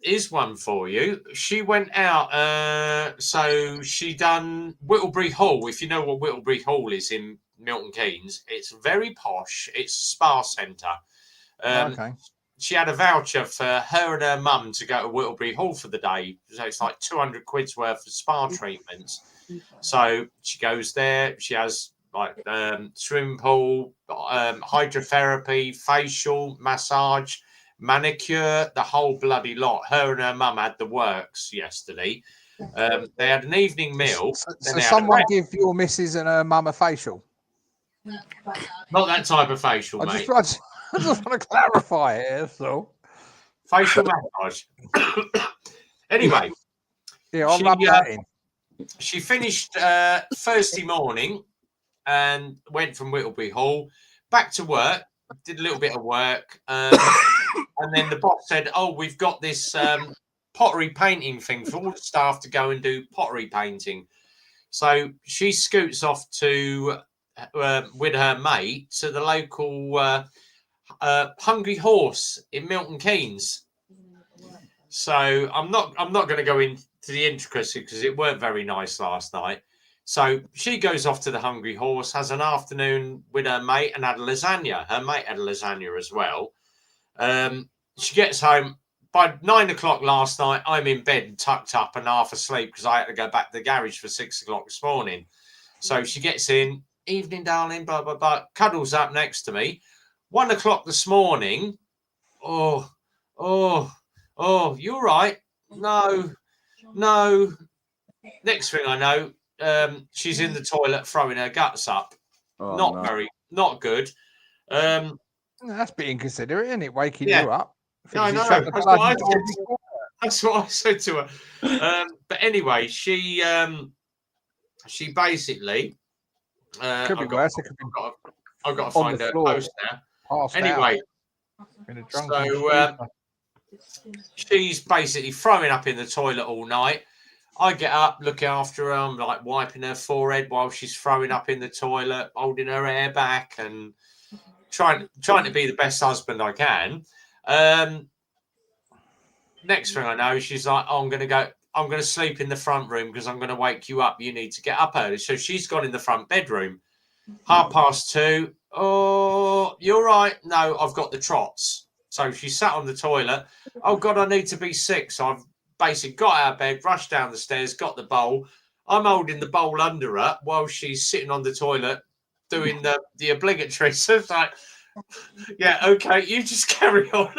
is one for you. She went out, so she done Whittlebury Hall. If you know what Whittlebury Hall is in Milton Keynes, it's very posh. It's a spa centre. Okay. she had a voucher for her and her mum to go to Whittlebury Hall for the day. So it's like 200 quid's worth of spa treatments. So she goes there. She has like swimming pool, hydrotherapy, facial, massage, manicure, the whole bloody lot. Her and her mum had the works yesterday. They had an evening meal. So someone give your missus and her mum a facial? Not that type of facial, I mate. just want to clarify it. That's all. Facial massage. Anyway, Yeah, I'll rub that in. she finished Thursday morning and went from Whittlebury Hall back to work, did a little bit of work. And then the boss said, "Oh, we've got this pottery painting thing for all the staff to go and do pottery painting." So she scoots off to with her mate to the local Hungry Horse in Milton Keynes. So I'm not going to go into the intricacy because it weren't very nice last night. So she goes off to the Hungry Horse, has an afternoon with her mate, and had a lasagna. Her mate had a lasagna as well. She gets home by 9 o'clock last night. I'm in bed and tucked up and half asleep because I had to go back to the garage for 6 o'clock this morning. So she gets in, evening, darling, blah, blah, blah, cuddles up next to me. 1 o'clock this morning. Oh, you're right. No. Next thing I know, she's in the toilet throwing her guts up. Not good. That's being inconsiderate, isn't it? Waking you up. No, I know. That's what I said to her. But anyway, she basically. Could be worse. I've got to find her post now. Anyway, so she's basically throwing up in the toilet all night. I get up, looking after her. I'm like wiping her forehead while she's throwing up in the toilet, holding her hair back, and trying to be the best husband I can. Next thing I know, she's like, "Oh, I'm going to sleep in the front room because I'm going to wake you up. You need to get up early." So she's gone in the front bedroom. 2:30. Oh, you're right. No, I've got the trots. So she sat on the toilet. Oh God, I need to be sick. So I've basically got out of bed, rushed down the stairs, got the bowl. I'm holding the bowl under her while she's sitting on the toilet doing the obligatory. So it's like, yeah, okay, you just carry on.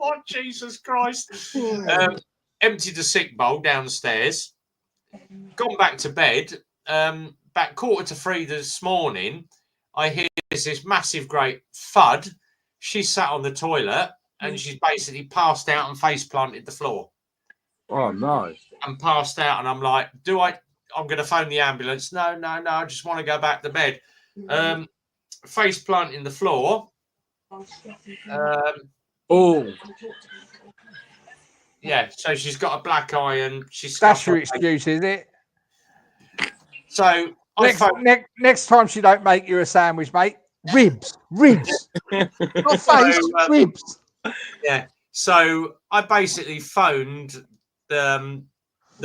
Oh, Jesus Christ. Emptied the sick bowl downstairs, gone back to bed. Back 2:45 this morning, I hear this massive, great thud. She sat on the toilet and she's basically passed out and face planted the floor. Oh, no. And passed out. And I'm like, I'm going to phone the ambulance. No. I just want to go back to bed. Face planting the floor. Yeah, so she's got a black eye and she's. That's your excuse, is it? So next time she don't make you a sandwich, mate. Ribs, not face, ribs. Yeah. So I basically phoned the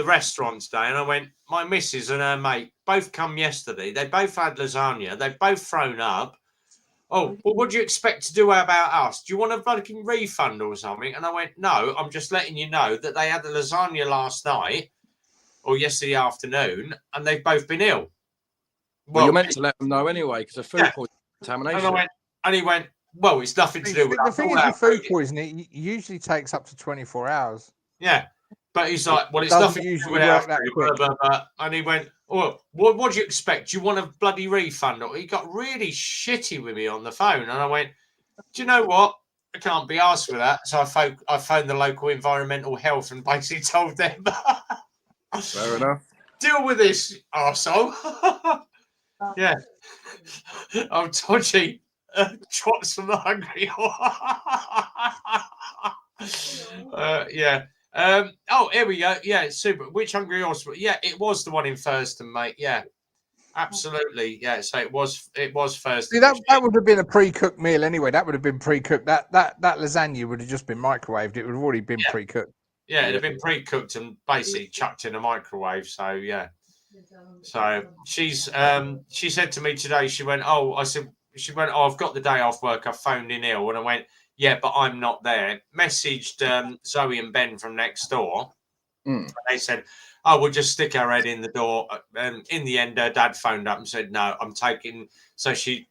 restaurant today, and I went. My missus and her mate both come yesterday. They both had lasagna. They've both thrown up. Oh, well, what do you expect to do about us? Do you want a fucking refund or something? And I went, no, I'm just letting you know that they had the lasagna last night or yesterday afternoon, and they've both been ill. Well, you're meant to let them know anyway because of food contamination. And he went, well, it's nothing to do with the thing is with food poisoning, it usually takes up to 24 hours. Yeah. But he's like, well, it's nothing to do with that. And he went, oh, what do you expect? Do you want a bloody refund? He got really shitty with me on the phone. And I went, do you know what? I can't be asked for that. So I phoned the local environmental health and basically told them. Fair enough. Deal with this, arsehole. Yeah. I'm dodgy. Trots from the Hungry Horse. Yeah. Here we go. Yeah, super. Which Hungry Horse? Yeah, it was the one in Thurston, mate. Yeah, absolutely. Yeah, so it was Thurston. See, that would have been a pre-cooked meal anyway. That would have been pre-cooked. That lasagna would have just been microwaved. It would have already been pre-cooked. Yeah, it'd have been pre-cooked and basically chucked in a microwave. So yeah. So she said to me today, she went, I've got the day off work. I phoned in ill, and I went, yeah, but I'm not there. Messaged Zoe and Ben from next door. Mm. They said, oh, we'll just stick our head in the door. And in the end, her dad phoned up and said, no, I'm taking. So she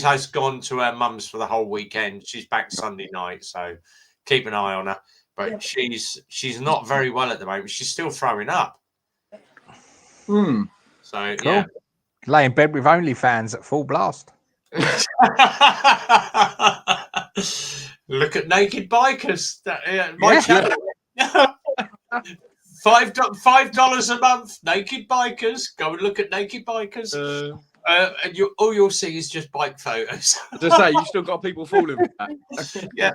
has gone to her mum's for the whole weekend. She's back Sunday night, so keep an eye on her. But she's not very well at the moment. She's still throwing up. Mm. So Cool. yeah. Lay in bed with OnlyFans at full blast. Look at naked bikers. My channel. $5 a month. Naked bikers. Go and look at naked bikers. And all you'll see is just bike photos. Just say you still got people falling for that. Yeah,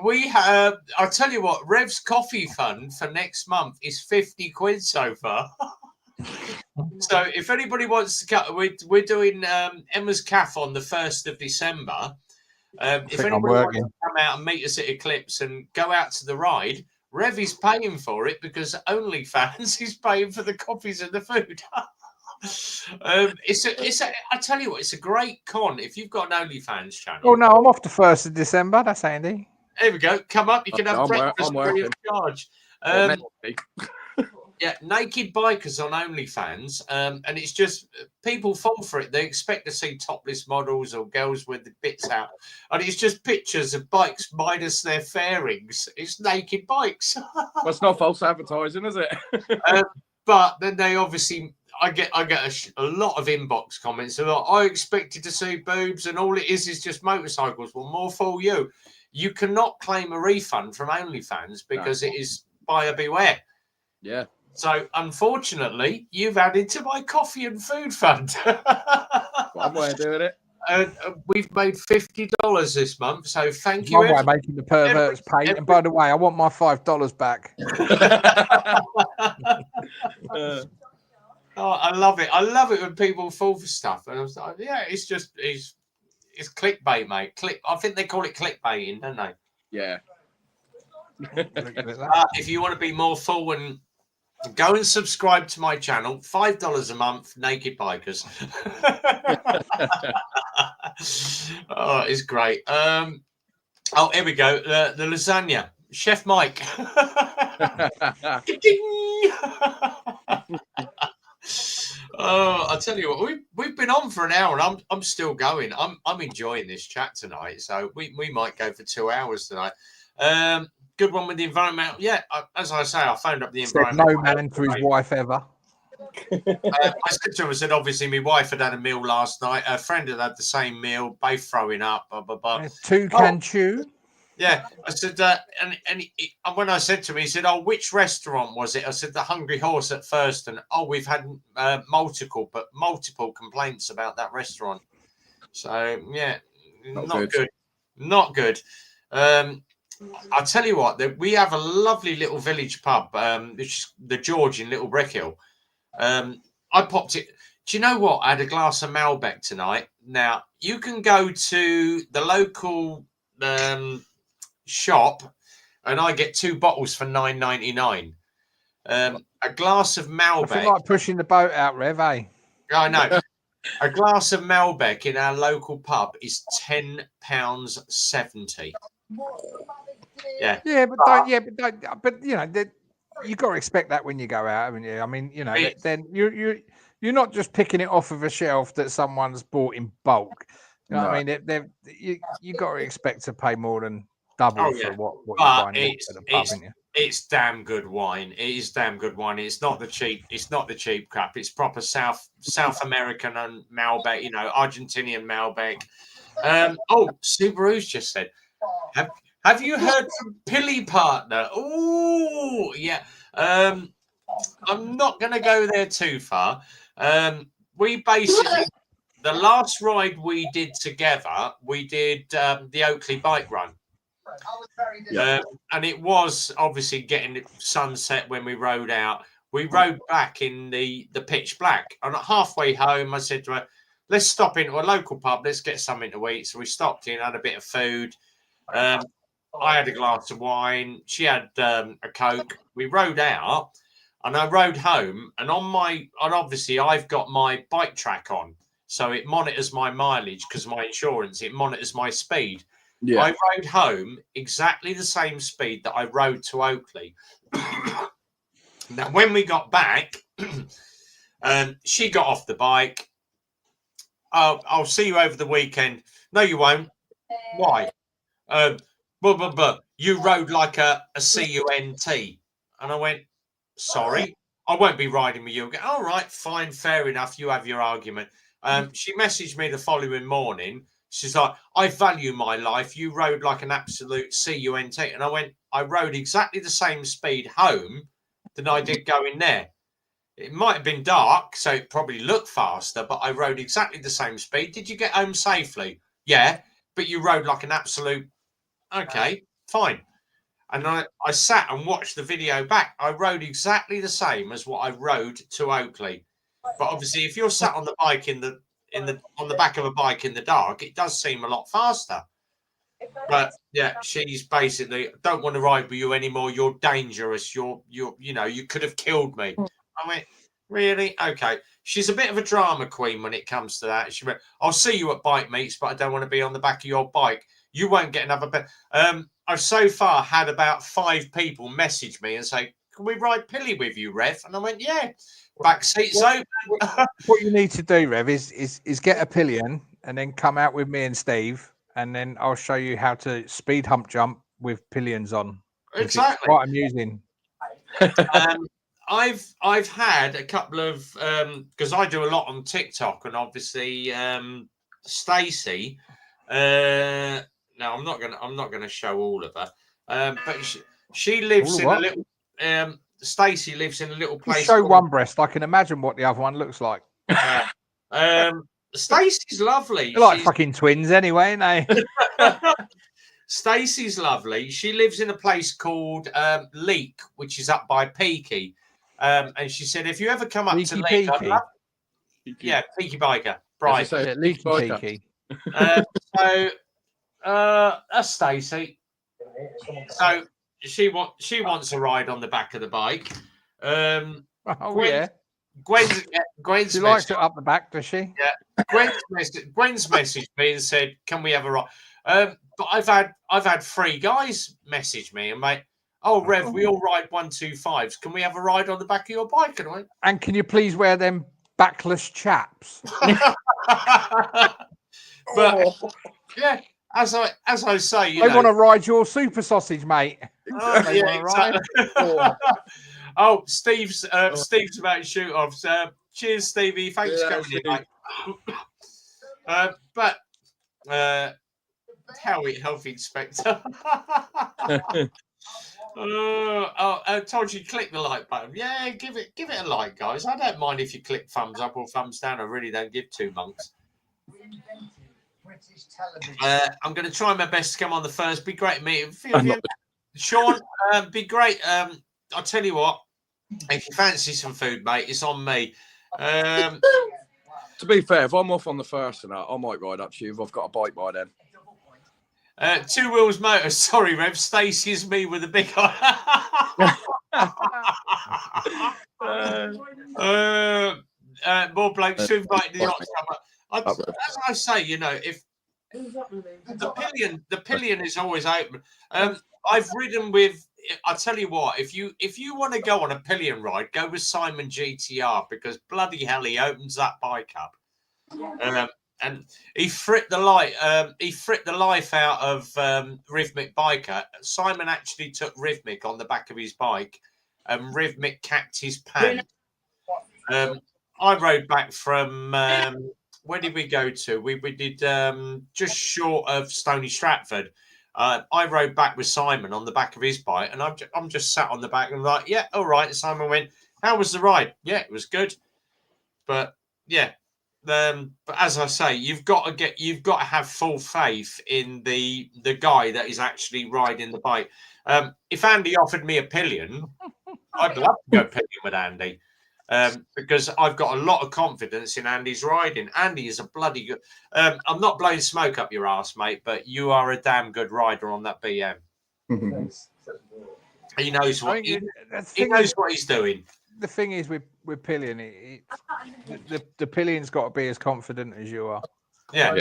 we have. I'll tell you what. Revs Coffee Fund for next month is 50 quid so far. So if anybody wants to cut, we're doing Emma's Cafe on the 1st of December. If anybody wants to come out and meet us at Eclipse and go out to the ride, Rev is paying for it because OnlyFans is paying for the coffees and the food. I tell you what, it's a great con if you've got an OnlyFans channel. Oh no, I'm off the 1st of December. That's handy. There we go. Come up. You can have breakfast free of charge. Yeah, naked bikers on OnlyFans, and it's just people fall for it. They expect to see topless models or girls with the bits out, and it's just pictures of bikes minus their fairings. It's naked bikes. Well, it's not false advertising, is it? But then they obviously, I get a lot of inbox comments. Like, I expected to see boobs, and all it is just motorcycles. Well, more fool you. You cannot claim a refund from OnlyFans because it is buyer beware. Yeah. So, unfortunately, you've added to my coffee and food fund. One way of doing it. We've made $50 this month, so thank you. One way of making the perverts pay. And by the way, I want my $5 back. Oh, I love it. I love it when people fall for stuff. And I was like, yeah, it's clickbait, mate. I think they call it clickbaiting, don't they? Yeah. If you want to be more full and go and subscribe to my channel, $5 a month, Naked Bikers. Oh, it's great. Oh, here we go. The lasagna. Chef Mike. Oh, I'll tell you what, we've been on for an hour and I'm still going. I'm enjoying this chat tonight. So we might go for 2 hours tonight. Good one with the environment. Yeah, as I say, I phoned up the environment. No man to his wife ever. I said to him, I said, obviously, my wife had a meal last night. Her friend had the same meal, both throwing up. Blah, blah, blah. Two can chew. Yeah, I said, and when I said to him, he said, "Oh, which restaurant was it?" I said, "The Hungry Horse at first." And we've had multiple complaints about that restaurant. So yeah, not good. I'll tell you what, we have a lovely little village pub, which is the George in Little Brickhill. I popped it. Do you know what? I had a glass of Malbec tonight. Now you can go to the local shop, and I get 2 bottles for $9.99. A glass of Malbec. I feel like pushing the boat out, Rev, eh? I know. A glass of Malbec in our local pub is £10.70. Yeah. Yeah, but you know, you got to expect that when you go out, haven't you? I mean, you know, then you're not just picking it off of a shelf that someone's bought in bulk. You know what I mean? You got to expect to pay more than double for what you're buying at the pub, isn't you? It's damn good wine. It is damn good wine. It's not the cheap crap. It's proper South American and Malbec, you know, Argentinian Malbec. Subaru's just said, have you heard from Pilly Partner? Oh, yeah. I'm not going to go there too far. We basically, the last ride we did together, we did the Oakley bike run. And it was obviously getting sunset when we rode out. We rode back in the pitch black. And halfway home, I said to her, let's stop into a local pub. Let's get something to eat. So we stopped in, had a bit of food. I had a glass of wine. She had a Coke. We rode out and I rode home. And obviously I've got my bike track on. So it monitors my mileage because my insurance, it monitors my speed. Yeah. I rode home exactly the same speed that I rode to Oakley. Now, when we got back, she got off the bike. I'll see you over the weekend. No, you won't. Why? But you rode like a CUNT. And I went, sorry, I won't be riding with you again. All right, fine, fair enough. You have your argument. She messaged me the following morning. She's like, I value my life. You rode like an absolute CUNT. And I went, I rode exactly the same speed home than I did going there. It might have been dark, so it probably looked faster, but I rode exactly the same speed. Did you get home safely? Yeah, but you rode like an absolute... Okay, fine. And I sat and watched the video back. I rode exactly the same as what I rode to Oakley. But obviously, if you're sat on the bike on the back of a bike in the dark, it does seem a lot faster. But yeah, she's basically, don't want to ride with you anymore. You're dangerous. You could have killed me. I went, really? Okay. She's a bit of a drama queen when it comes to that. She went, I'll see you at bike meets, but I don't want to be on the back of your bike. You won't get another bit. I've so far had about 5 people message me and say, can we ride Pilly with you, Rev? And I went, yeah. Back seats open. What you need to do, Rev, is get a pillion and then come out with me and Steve, and then I'll show you how to speed hump jump with pillions on. Exactly. It's quite amusing. I've had a couple of because I do a lot on TikTok, and obviously Stacey. No, I'm not gonna show all of her. But she lives in a little. Stacey lives in a little place. Just show one breast. I can imagine what the other one looks like. Stacey's lovely. They're like fucking twins, anyway, ain't they? Stacey's lovely. She lives in a place called Leek, which is up by Peaky. And she said, if you ever come up to Leek, I'd love... Yeah, Peaky Biker. Bright. Yeah, Leek Peaky. That's Stacey. So she wants a ride on the back of the bike. Gwen's she likes it up the back, does she? Yeah. Gwen's messaged me and said, can we have a ride? But I've had 3 guys message me and mate, oh Rev, we all ride 125s. Can we have a ride on the back of your bike? And I went, and can you please wear them backless chaps? But yeah, as I say, they want to ride your super sausage, mate. Yeah, exactly. Oh, Steve's about to shoot off. So, cheers, Stevie. Thanks for coming in, mate. But health inspector. I told you click the like button. Yeah, give it a like, guys. I don't mind if you click thumbs up or thumbs down. I really don't give 2 monks. I'm going to try my best to come on the first. Be great, mate. Sean, be great. I'll tell you what. If you fancy some food, mate, it's on me. To be fair, if I'm off on the first and I might ride up to you if I've got a bike by then. 2 Wheels Motors. Sorry, Rev. Stacey is me with a big eye. More blokes to invite the as I say, if the pillion is always open. I've ridden with. I tell you what, if you want to go on a pillion ride, go with Simon GTR because bloody hell, he opens that bike up. And he fripped the life out of Rhythmic Biker. Simon actually took Rhythmic on the back of his bike, and Rhythmic cacked his pants. I rode back from where did we go to? We did just short of Stony Stratford. I rode back with Simon on the back of his bike, and I'm just sat on the back and like, yeah, all right. Simon went, how was the ride? Yeah, it was good, but yeah. But as I say, you've got to have full faith in the guy that is actually riding the bike. If Andy offered me a pillion, I'd love to go pillion with Andy because I've got a lot of confidence in Andy's riding. Andy is a bloody good. I'm not blowing smoke up your ass, mate, but you are a damn good rider on that BM. He knows what he knows what he's doing. The thing is with pillion, the pillion's got to be as confident as you are. Yeah.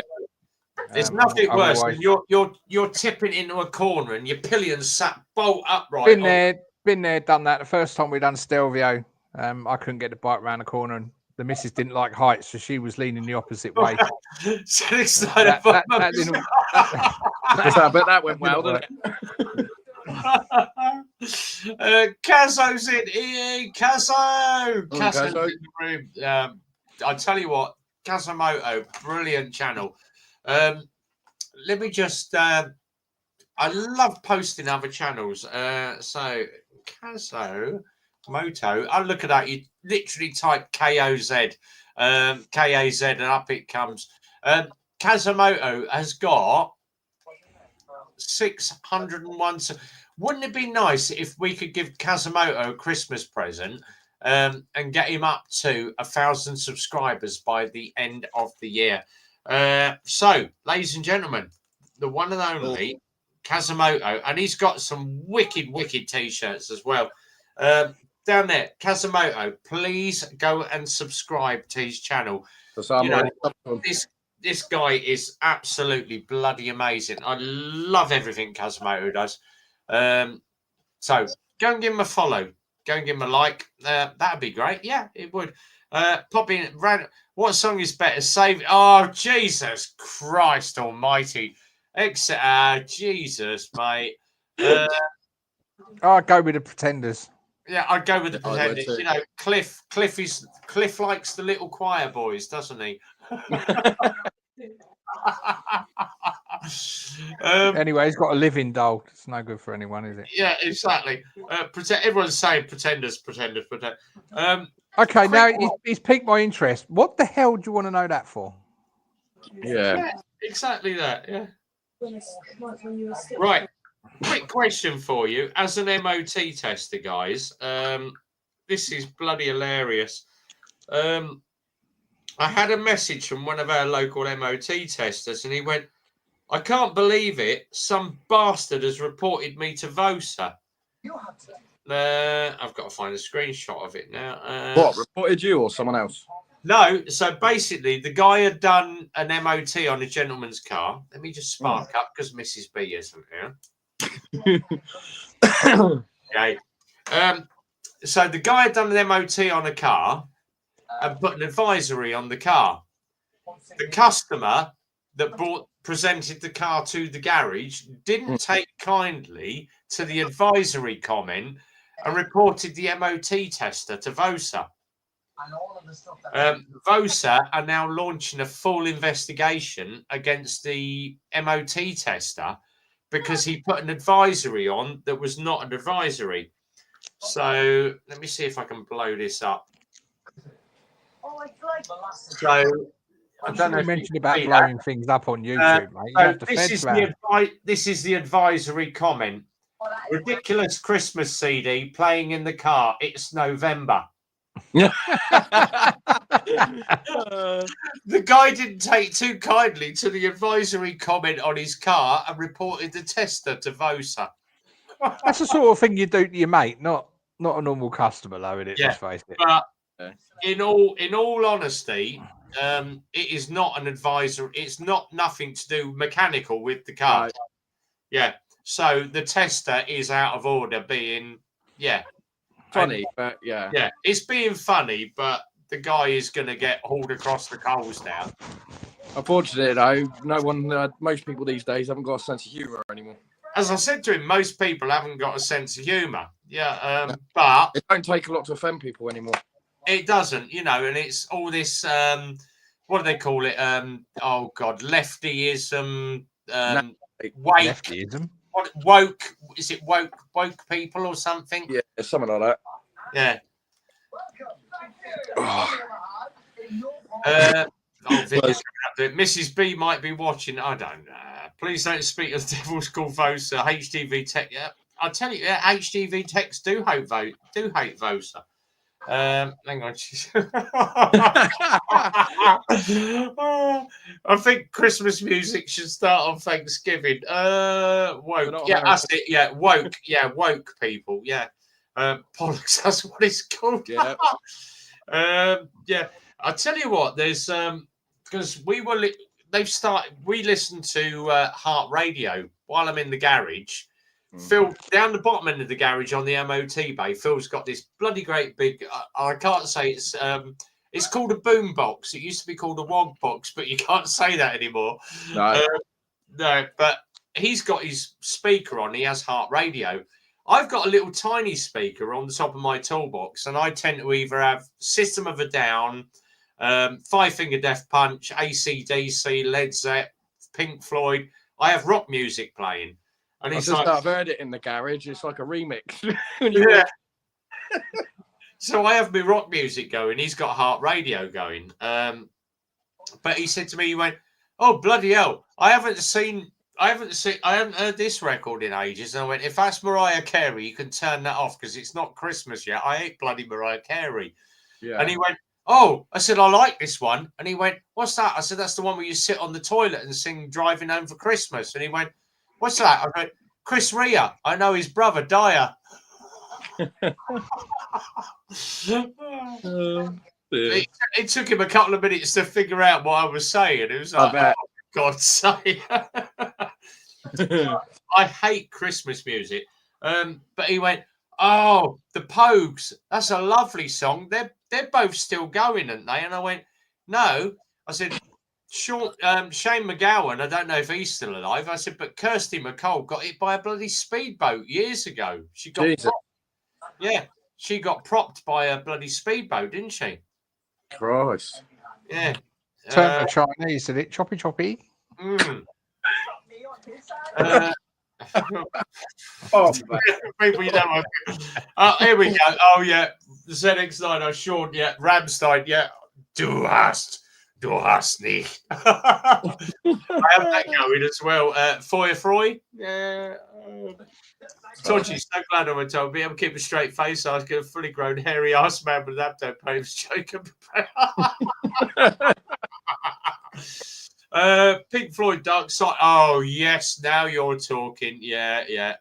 There's nothing worse than you're tipping into a corner and your pillions sat bolt upright. Been there, done that. The first time we done Stelvio, I couldn't get the bike around the corner, and the missus didn't like heights, so she was leaning the opposite way. So it's that didn't. I bet that went well, didn't it? Kazo's in. Kazo's in the room. I tell you what, Kazomoto, brilliant channel. Let me just. I love posting other channels. So Kazomoto. Oh, look at that! You literally type KOZ, KAZ, and up it comes. Kazomoto has got 601. Wouldn't it be nice if we could give Kazomoto a Christmas present and get him up to 1,000 subscribers by the end of the year? So, ladies and gentlemen, the one and only Kazomoto, and he's got some wicked t-shirts as well. Down there, Kazomoto, please go and subscribe to his channel. This guy is absolutely bloody amazing. I love everything Kazomoto does. So go and give him a follow. Go and give him a like. That'd be great. Yeah, it would. Pop in. What song is better? Save. Oh, Jesus Christ Almighty! Jesus, mate. I'd go with the Pretenders. Yeah, I'd go with the Pretenders. You know, Cliff likes the little choir boys, doesn't he? Anyway, he's got a living doll. It's no good for anyone, is it? Yeah, exactly. Everyone's saying pretenders. Okay, now he's piqued my interest. What the hell do you want to know that for? Yeah, exactly that. Yeah. Right. Quick question for you. As an MOT tester, guys, this is bloody hilarious. I had a message from one of our local MOT testers, and he went, "I can't believe it. Some bastard has reported me to VOSA." I've got to find a screenshot of it now. What, reported you or someone else? No. So basically, the guy had done an MOT on a gentleman's car. Let me just spark up because Mrs. B isn't here. Okay. So the guy had done an MOT on a car and put an advisory on the car. The customer that presented the car to the garage didn't take kindly to the advisory comment and reported the MOT tester to VOSA. VOSA are now launching a full investigation against the MOT tester because he put an advisory on that was not an advisory. So let me see if I can blow this up. So I don't know if you mentioned about blowing things up on YouTube, mate. This is the advisory comment. Ridiculous Christmas CD playing in the car. It's November. The guy didn't take too kindly to the advisory comment on his car and reported the tester to VOSA. That's the sort of thing you do to your mate, not a normal customer, though, is it? Yeah, let's face it. But in all honesty, it is not an advisor. It's nothing to do mechanical with the car. Right. Yeah. So the tester is out of order, being funny, but yeah, it's being funny, but the guy is going to get hauled across the coals now. Unfortunately, though, most people these days haven't got a sense of humour anymore. As I said to him, most people haven't got a sense of humour. Yeah, but it don't take a lot to offend people anymore. It doesn't, and it's all this. What do they call it? Oh God, leftyism. Leftyism. What, woke? Is it woke people or something? Yeah, something like that. Yeah. Mrs. B might be watching. I don't know. Please don't speak of the devil's called VOSA. HDV Tech. Yeah, I'll tell you. HDV Techs do hate VOSA. Hang on. I think Christmas music should start on Thanksgiving. Woke. Yeah, that's it. Yeah, woke. Yeah, woke people. Yeah. Frolics, that's what it's called. Yeah. Yeah. I tell you what, there's because they've started. We listen to Heart Radio while I'm in the garage. Phil, down the bottom end of the garage on the MOT bay, Phil's got this bloody great big. I can't say it's called a boom box. It used to be called a wog box, but you can't say that anymore. No. No, but he's got his speaker on. He has Heart Radio. I've got a little tiny speaker on the top of my toolbox, and I tend to either have System of a Down, Five Finger Death Punch, AC/DC, Led Zeppelin, Pink Floyd. I have rock music playing. And it's I've heard it in the garage. It's like a remix. Yeah. So I have my rock music going. He's got Heart Radio going. But he said to me, he went, "Oh, bloody hell. I haven't heard this record in ages." And I went, "If that's Mariah Carey, you can turn that off because it's not Christmas yet. I hate bloody Mariah Carey." Yeah. And he went, "Oh," I said, "I like this one." And he went, "What's that?" I said, "That's the one where you sit on the toilet and sing Driving Home for Christmas." And he went, "What's that?" I went, "Chris Rea. I know his brother, Dyer." It took him a couple of minutes to figure out what I was saying. It was like, "Oh, God's sake." I hate Christmas music. But he went, "Oh, the Pogues. That's a lovely song. They're both still going, aren't they?" And I went, "No." I said, Shane McGowan, I don't know if he's still alive. I said, but Kirsty McCall got hit by a bloody speedboat years ago. She got she got propped by a bloody speedboat, didn't she? Christ. Yeah. Turned to Chinese, did it? Choppy choppy. People, you know. Here we go. Oh yeah, ZX9. Oh, Sean. Yeah, Ramstein. Yeah, Du hast nicht. I have that going as well. Feuerfreu. Yeah. Torchy, so glad I went told me. I'm keeping a straight face. I was a fully grown, hairy ass man with an abdo pains. Jacob. Pink Floyd, Dark Side. Oh, yes. Now you're talking. Yeah.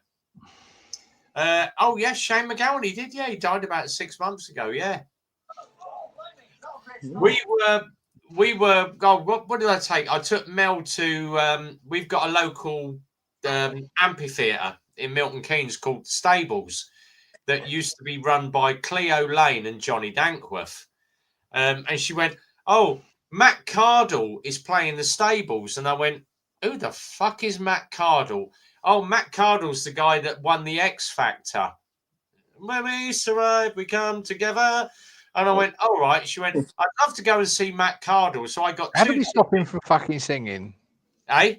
Oh, yes. Shane McGowan. He did. Yeah. He died about 6 months ago. Yeah. We were. God, what did I take? I took Mel to. We've got a local amphitheatre in Milton Keynes called Stables that used to be run by Cleo Lane and Johnny Dankworth. And she went, "Oh, Matt Cardle is playing the Stables." And I went, "Who the fuck is Matt Cardle?" "Oh, Matt Cardle's the guy that won the X Factor. When we survive, we come together." And I went, "All right." She went, "I'd love to go and see Matt Cardle." So I got How did he stop him from fucking singing? Eh?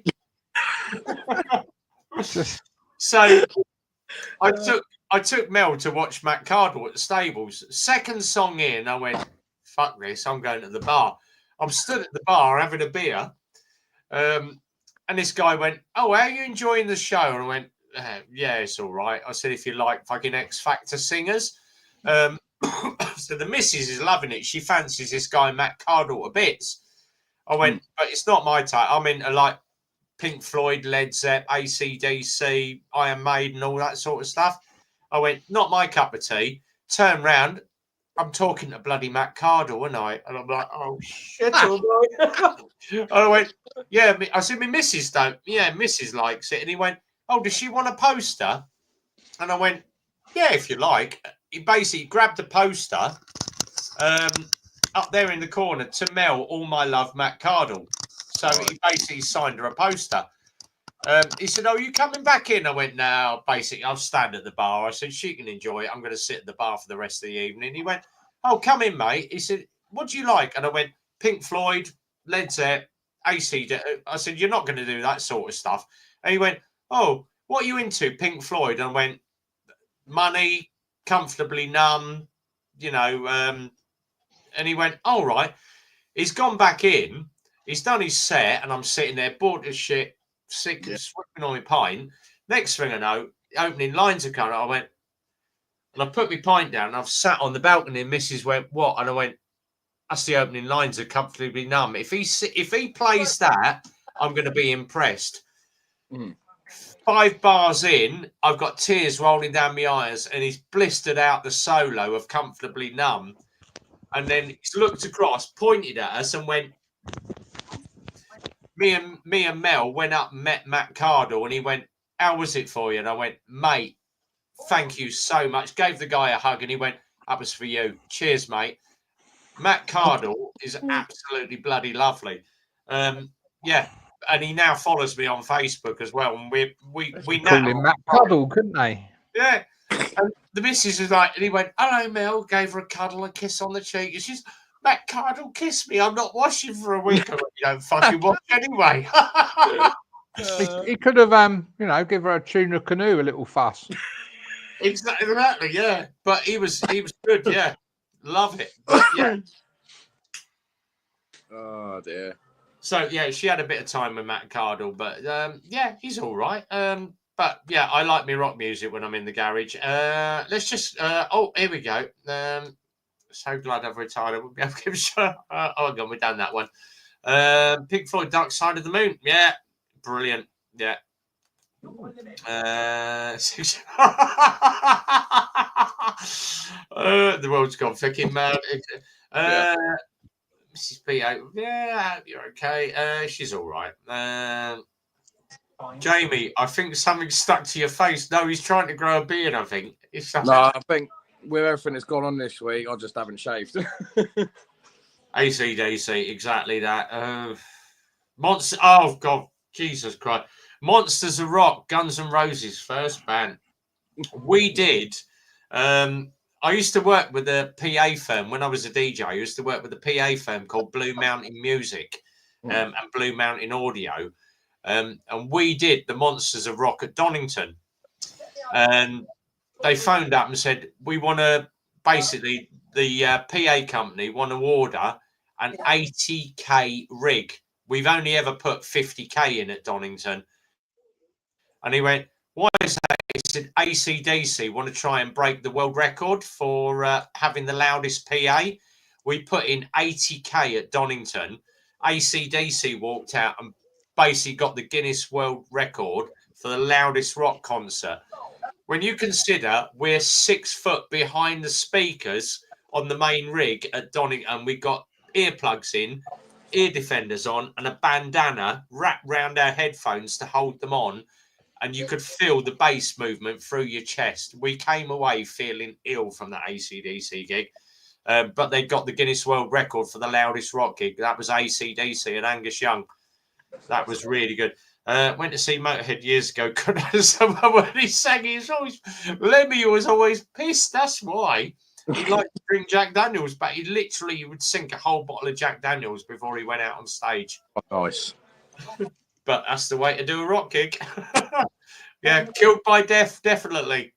So I took Mel to watch Matt Cardle at the Stables. Second song in, I went, "Fuck this, I'm going to the bar." I'm stood at the bar having a beer. And this guy went, "Oh, how are you enjoying the show?" And I went, "Yeah, it's all right." I said, "If you like fucking X Factor singers." So the missus is loving it. She fancies this guy, Matt Cardle, to bits. I went, "But it's not my type. I'm into like Pink Floyd, Led Zeppelin, AC/DC, Iron Maiden, all that sort of stuff." I went, "Not my cup of tea." Turn round, I'm talking to bloody Matt Cardle, and I'm like, "Oh shit!" And I went, "Yeah." I said, "My missus don't." "Yeah, missus likes it." And he went, "Oh, does she want a poster?" And I went, "Yeah, if you like." He basically grabbed a poster up there in the corner to Mel, "All my love, Matt Cardle." So he basically signed her a poster. He said, "Oh, you coming back in?" I went, "No, basically, I'll stand at the bar." I said, "She can enjoy it. I'm going to sit at the bar for the rest of the evening." He went, "Oh, come in, mate." He said, "What do you like?" And I went, "Pink Floyd, Led Zeppelin, AC." I said, "You're not going to do that sort of stuff." And he went, "Oh, what are you into?" "Pink Floyd." And I went, "Money, Comfortably Numb, and he went, "All right." He's gone back in. He's done his set, and I'm sitting there bored as shit, sick and sweating on my pint. Next thing I know, opening lines are coming. I went, and I put my pint down, and I've sat on the balcony, and Mrs. went, "What?" And I went, "That's the opening lines of Comfortably Numb. If he plays that, I'm going to be impressed." 5 bars in, I've got tears rolling down my eyes, and he's blistered out the solo of Comfortably Numb. And then he's looked across, pointed at us, and went, me and Mel went up and met Matt Cardle, and he went, "How was it for you?" And I went, "Mate, thank you so much." Gave the guy a hug, and he went, "That was for you. Cheers, mate." Matt Cardle is absolutely bloody lovely. Yeah, and he now follows me on Facebook as well, and we call now him Matt Cuddle, couldn't they? yeah. And the missus was like, and he went, "Hello, Mel." Gave her a cuddle, a kiss on the cheek, and she's, "Matt Cardle kissed me. I'm not washing for a week." I went, "You don't fucking wash anyway." He could have, give her a tuna canoe, a little fuss. Exactly, yeah. But he was good, yeah. Love it. But yeah. Oh dear. So yeah, she had a bit of time with Matt Cardle, but yeah, he's all right. But yeah, I like me rock music when I'm in the garage. Let's just oh, here we go. So glad I've retired. I won't be able to give a shot. Oh god, we've done that one. Pink Floyd, Dark Side of the Moon. Yeah, brilliant. Yeah. The world's gone fucking mad. Mrs. P.O. Yeah, you're okay. She's all right. Jamie, I think something's stuck to your face. No, he's trying to grow a beard, I think. No, I think with everything that's gone on this week, I just haven't shaved. AC/DC, exactly that. Monster. Oh, God. Jesus Christ. Monsters of Rock, Guns N' Roses, first band. We did. I used to work with a PA firm when I was a DJ. I used to work with a PA firm called Blue Mountain Music and Blue Mountain Audio. And we did the Monsters of Rock at Donington. And they phoned up and said, "We want to basically, the PA company want to order an 80K rig. We've only ever put 50K in at Donington." And he went, "Why is that?" He said, "AC/DC want to try and break the world record for having the loudest PA. We put in 80K at Donington. AC/DC walked out and basically got the Guinness World Record for the loudest rock concert." When you consider we're 6 foot behind the speakers on the main rig at Donington, and we got earplugs in, ear defenders on, and a bandana wrapped round our headphones to hold them on, and you could feel the bass movement through your chest. We came away feeling ill from that AC/DC gig, but they got the Guinness World Record for the loudest rock gig. That was AC/DC and Angus Young. That was really good. Went to see Motorhead years ago. Couldn't understand when he sang. Lemmy was always pissed. That's why he liked to drink Jack Daniels, but he would sink a whole bottle of Jack Daniels before he went out on stage. Oh, nice. But that's the way to do a rock gig. Yeah, killed by death, definitely.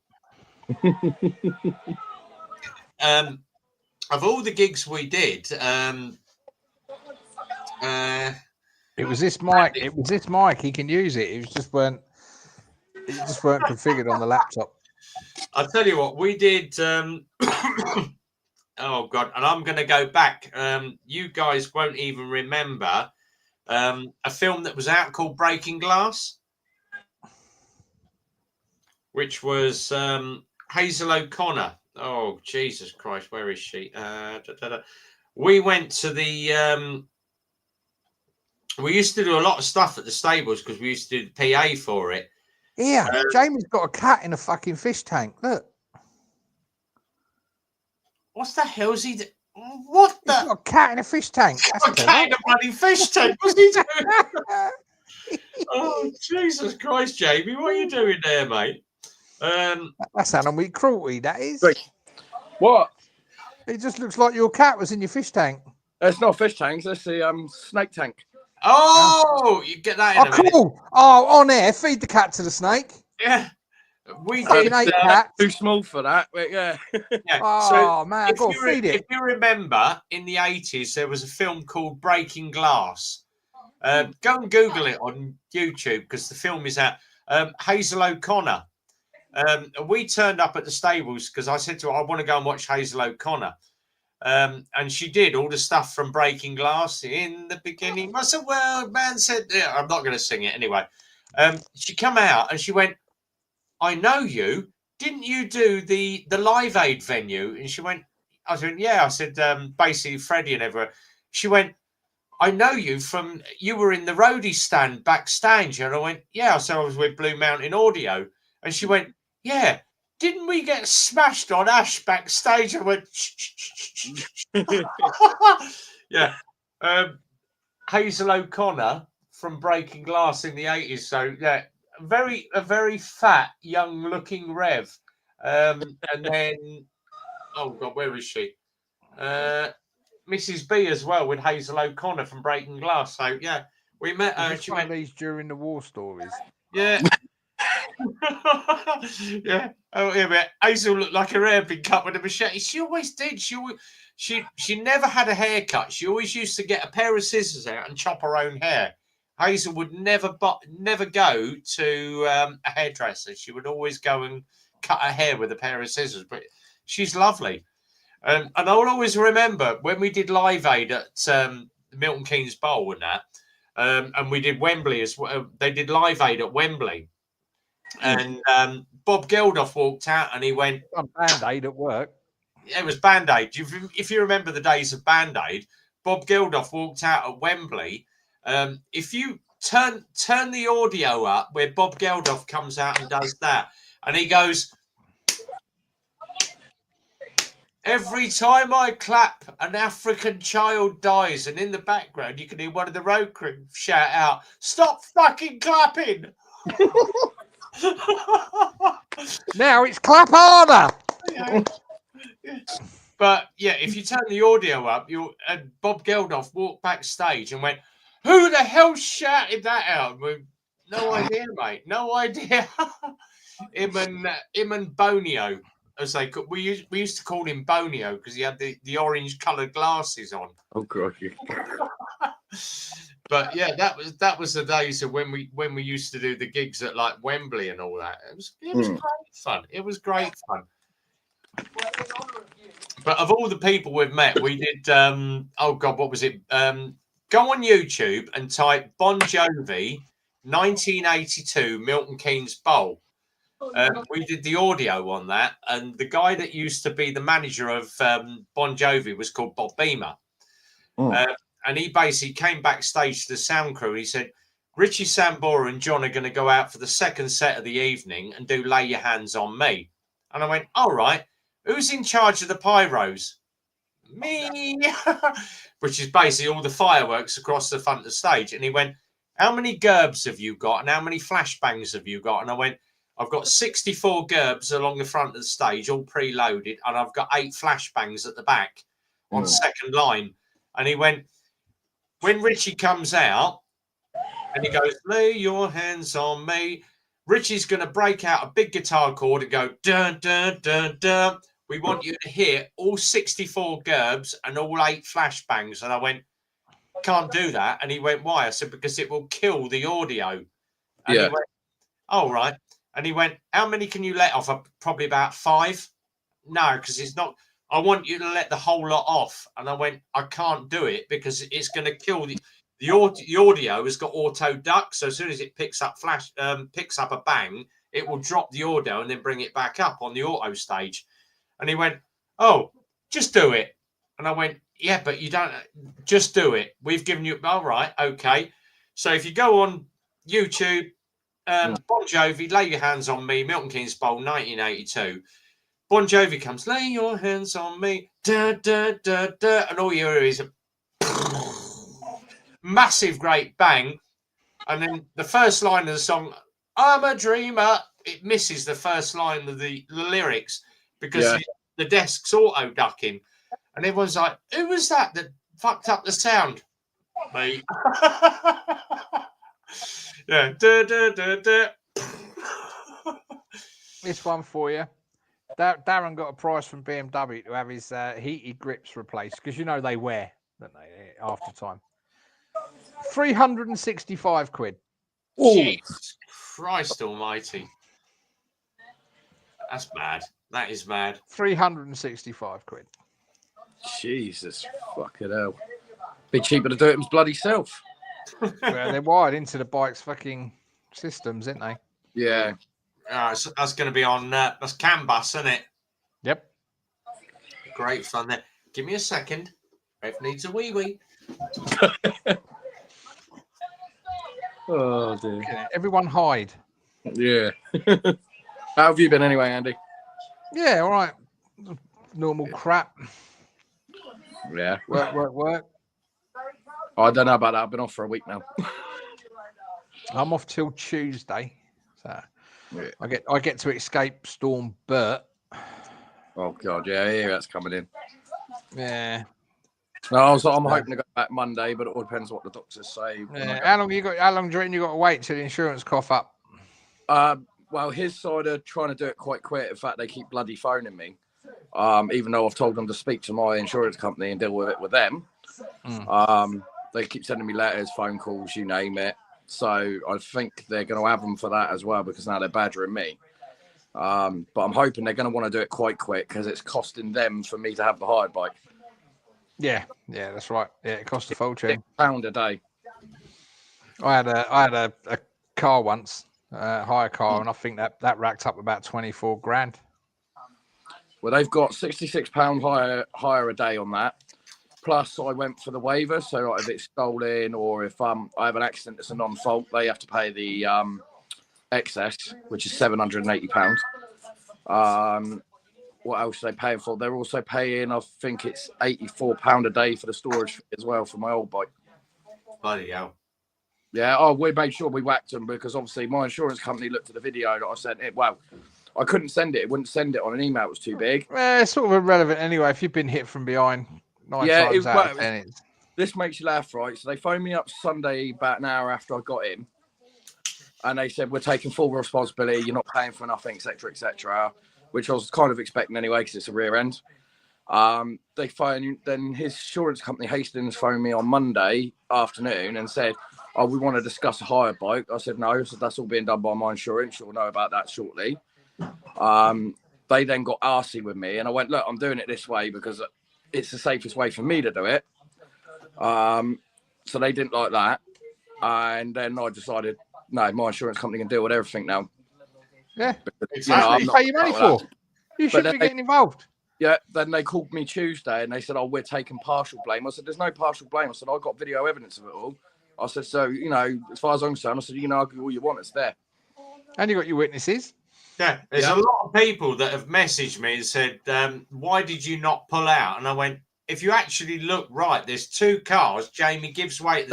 Of all the gigs we did, it was this mic. It was this mic. He can use it. It just weren't configured on the laptop. I'll tell you what we did. Oh God! And I'm going to go back. You guys won't even remember a film that was out called Breaking Glass, which was Hazel O'Connor. Oh Jesus Christ! Where is she? We went to the. We used to do a lot of stuff at the stables because we used to do the PA for it. Yeah, Jamie's got a cat in a fucking fish tank. Look. What the hell is he? What the? He's got a cat in a fish tank. That's a cat in a bloody fish tank. What's he doing? Oh Jesus Christ, Jamie! What are you doing there, mate? That's animal cruelty. That is. What? It just looks like your cat was in your fish tank. It's not fish tanks. That's the snake tank. Oh, you get that in a minute. Cool. Oh, on air, feed the cat to the snake. Yeah, we did. Too small for that, but yeah. Yeah. Oh So man, I've got to feed it. if you remember, in the 80s, there was a film called Breaking Glass. Go and Google it on YouTube because the film is out. Hazel O'Connor. We turned up at the stables because I said to her, "I want to go and watch Hazel O'Connor." And she did all the stuff from Breaking Glass. In the beginning was a world, man said, yeah, I'm not going to sing it anyway. She come out and she went, "I know you. Didn't you do the Live Aid venue?" And she went, I said, "Yeah." I said, basically Freddie and everyone. She went, I know you from, you were in the roadie stand backstage. And I went, yeah. So I was with Blue Mountain Audio. And she went, yeah. Didn't we get smashed on Ash backstage? I went, yeah. Hazel O'Connor from Breaking Glass in the 80s. So, yeah, a very fat, young looking Rev. And then, oh, God, where is she? Mrs. B as well with Hazel O'Connor from Breaking Glass. So yeah, we met her. She went these during the war stories. Yeah. Yeah. Oh yeah, but Hazel looked like her hair had been cut with a machete. She always did. She never had a haircut. She always used to get a pair of scissors out and chop her own hair. Hazel would never go to a hairdresser. She would always go and cut her hair with a pair of scissors. But she's lovely. And I'll always remember when we did Live Aid at Milton Keynes Bowl and that, and we did Wembley as well. They did Live Aid at Wembley. And Bob Geldof walked out and he went... Band-Aid at work. Yeah, it was Band-Aid. If you remember the days of Band-Aid, Bob Geldof walked out at Wembley. If you turn the audio up where Bob Geldof comes out and does that, and he goes... Every time I clap, an African child dies, and in the background you can hear one of the road crew shout out, "Stop fucking clapping!" Now it's clap harder. Yeah. But yeah, if you turn the audio up, Bob Geldof walked backstage and went, "Who the hell shouted that out?" No idea, mate. No idea. him and Bonio. As they could, we used to call him Bonio because he had the orange coloured glasses on. Oh god! But yeah, that was the days of when we used to do the gigs at like Wembley and all that. It was great fun. It was great fun. But of all the people we've met, we did. Oh god, what was it? Go on YouTube and type Bon Jovi 1982 Milton Keynes Bowl. We did the audio on that, and the guy that used to be the manager of Bon Jovi was called Bob Beamer. And he basically came backstage to the sound crew and he said, "Richie Sambora and John are going to go out for the second set of the evening and do Lay Your Hands on Me." And I went, "All right, who's in charge of the pyros?" "Me," which is basically all the fireworks across the front of the stage. And he went, "How many gerbs have you got and how many flashbangs have you got?" And I went, "I've got 64 gerbs along the front of the stage, all preloaded, and I've got 8 flashbangs at the back on second line." And he went, "When Richie comes out and he goes, 'Lay your hands on me,' Richie's going to break out a big guitar chord and go, 'Dun, dun, dun, dun.' We want you to hear all 64 gerbs and all 8 flashbangs." And I went, "Can't do that." And he went, "Why?" I said, "Because it will kill the audio." And he went, "All right." And he went, "How many can you let off?" "Probably about 5. "No, because it's not. I want you to let the whole lot off." And I went, "I can't do it because it's going to kill the audio has got auto duck. So as soon as it picks up a bang, it will drop the audio and then bring it back up on the auto stage." And he went, "Oh, just do it." And I went, "Yeah, but you don't just do it. We've given you." "All right, okay." So if you go on YouTube, Bon Jovi, "Lay Your Hands on Me," Milton Keynes Bowl 1982. Bon Jovi comes, "Lay your hands on me," da, da, da, da, and all you hear is a massive great bang. And then the first line of the song, "I'm a dreamer," it misses the first line of the lyrics because the desk's auto ducking. And everyone's like, "Who was that fucked up the sound?" Me. Yeah. Da, da, da, da. This one for you. Darren got a price from BMW to have his heated grips replaced because you know they wear, don't they, after time. 365 quid. Jesus Christ almighty. That's mad. That is mad. 365 quid. Jesus fucking hell. Be cheaper to do it bloody self. Well, they're wired into the bike's fucking systems, aren't they? Yeah. That's going to be on that's CAN bus, isn't it? Yep. Great fun there. Give me a second. Rev needs a wee wee. Oh dear. Everyone hide. Yeah. How have you been anyway, Andy? Yeah, all right. Normal crap. Yeah. Work. I don't know about that. I've been off for a week now. I'm off till Tuesday, so Yeah. I get to escape Storm Bert. Oh god, yeah, that's coming in. Yeah. No, I'm hoping to go back Monday, but it all depends what the doctors say. Yeah. How long do you reckon you got to wait till the insurance cough up? Well, his side are trying to do it quite quick. In fact, they keep bloody phoning me. Even though I've told them to speak to my insurance company and deal with it with them. They keep sending me letters, phone calls, you name it. So I think they're going to have them for that as well, because now they're badgering me. But I'm hoping they're going to want to do it quite quick, because it's costing them for me to have the hired bike. Yeah, that's right. Yeah, it costs a fortune. £6 a day. I had a car once, hire car, and I think that racked up about 24 grand. Well, they've got £66 hire a day on that. Plus, I went for the waiver, so like if it's stolen or if I have an accident that's a non-fault, they have to pay the excess, which is £780. What else are they paying for? They're also paying, I think it's £84 a day for the storage fee as well for my old bike. Bloody hell. Yeah, oh, we made sure we whacked them, because obviously my insurance company looked at the video that I sent it. Well, I couldn't send it. It wouldn't send it on an email. It was too big. It's sort of irrelevant anyway. If you've been hit from behind, 9 times out of 10, this makes you laugh, right? So they phoned me up Sunday about an hour after I got in, and they said, we're taking full responsibility. You're not paying for nothing, etc., etc., which I was kind of expecting anyway, because it's a rear end. They phoned, then his insurance company, Hastings, phoned me on Monday afternoon and said, oh, we want to discuss a hire bike. I said, no, so that's all being done by my insurance. You'll know about that shortly. They then got arsey with me, and I went, look, I'm doing it this way because it's the safest way for me to do it. So they didn't like that. And then I decided, no, my insurance company can deal with everything now. Yeah, because, what you pay your money for. You should be getting involved. Yeah, then they called me Tuesday and they said, oh, we're taking partial blame. I said, there's no partial blame. I said, I got video evidence of it all. I said, so, you know, as far as I'm concerned, I said, you can argue all you want, it's there. And you got your witnesses. Yeah, there's a lot of people that have messaged me and said, why did you not pull out? And I went, if you actually look right, there's two cars. Jamie gives way at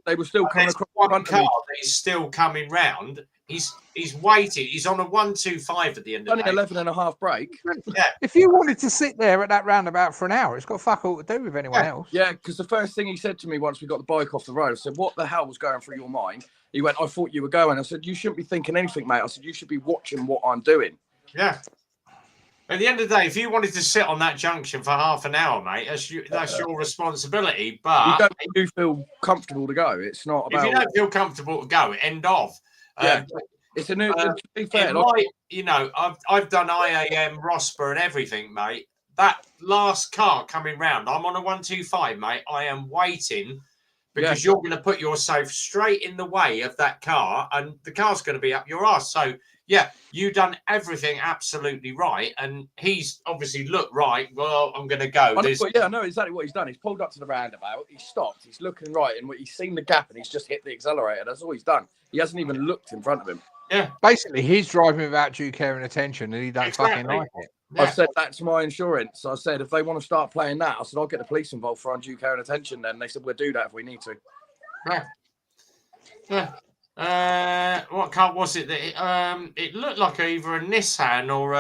they were still coming across one car that is still coming round. He's waiting. He's on a 125 at the end of the day. 11 and a half break. Yeah. If you wanted to sit there at that roundabout for an hour, it's got fuck all to do with anyone else. Yeah, because the first thing he said to me once we got the bike off the road, I said, what the hell was going through your mind? He went, I thought you were going. I said, you shouldn't be thinking anything, mate. I said, you should be watching what I'm doing. Yeah. At the end of the day, if you wanted to sit on that junction for half an hour, mate, that's your responsibility. But you feel comfortable to go. It's not about. If you don't feel comfortable to go, end of. Yeah. It's a new. To be fair, I've done IAM, Rosper, and everything, mate. That last car coming round, I'm on a 125, mate. I am waiting because you're going to put yourself straight in the way of that car, and the car's going to be up your arse. So, yeah, you done everything absolutely right, and he's obviously looked right. Well, I'm going to go. I know exactly what he's done. He's pulled up to the roundabout. He's stopped. He's looking right, and he's seen the gap, and he's just hit the accelerator. That's all he's done. He hasn't even looked in front of him. Yeah. Basically, he's driving without due care and attention, and he don't fucking like it. Yeah. I said that to my insurance. I said, if they want to start playing that, I said, I'll get the police involved for undue care and attention. Then they said, we'll do that if we need to. Yeah. What car was it? That it looked like either a Nissan or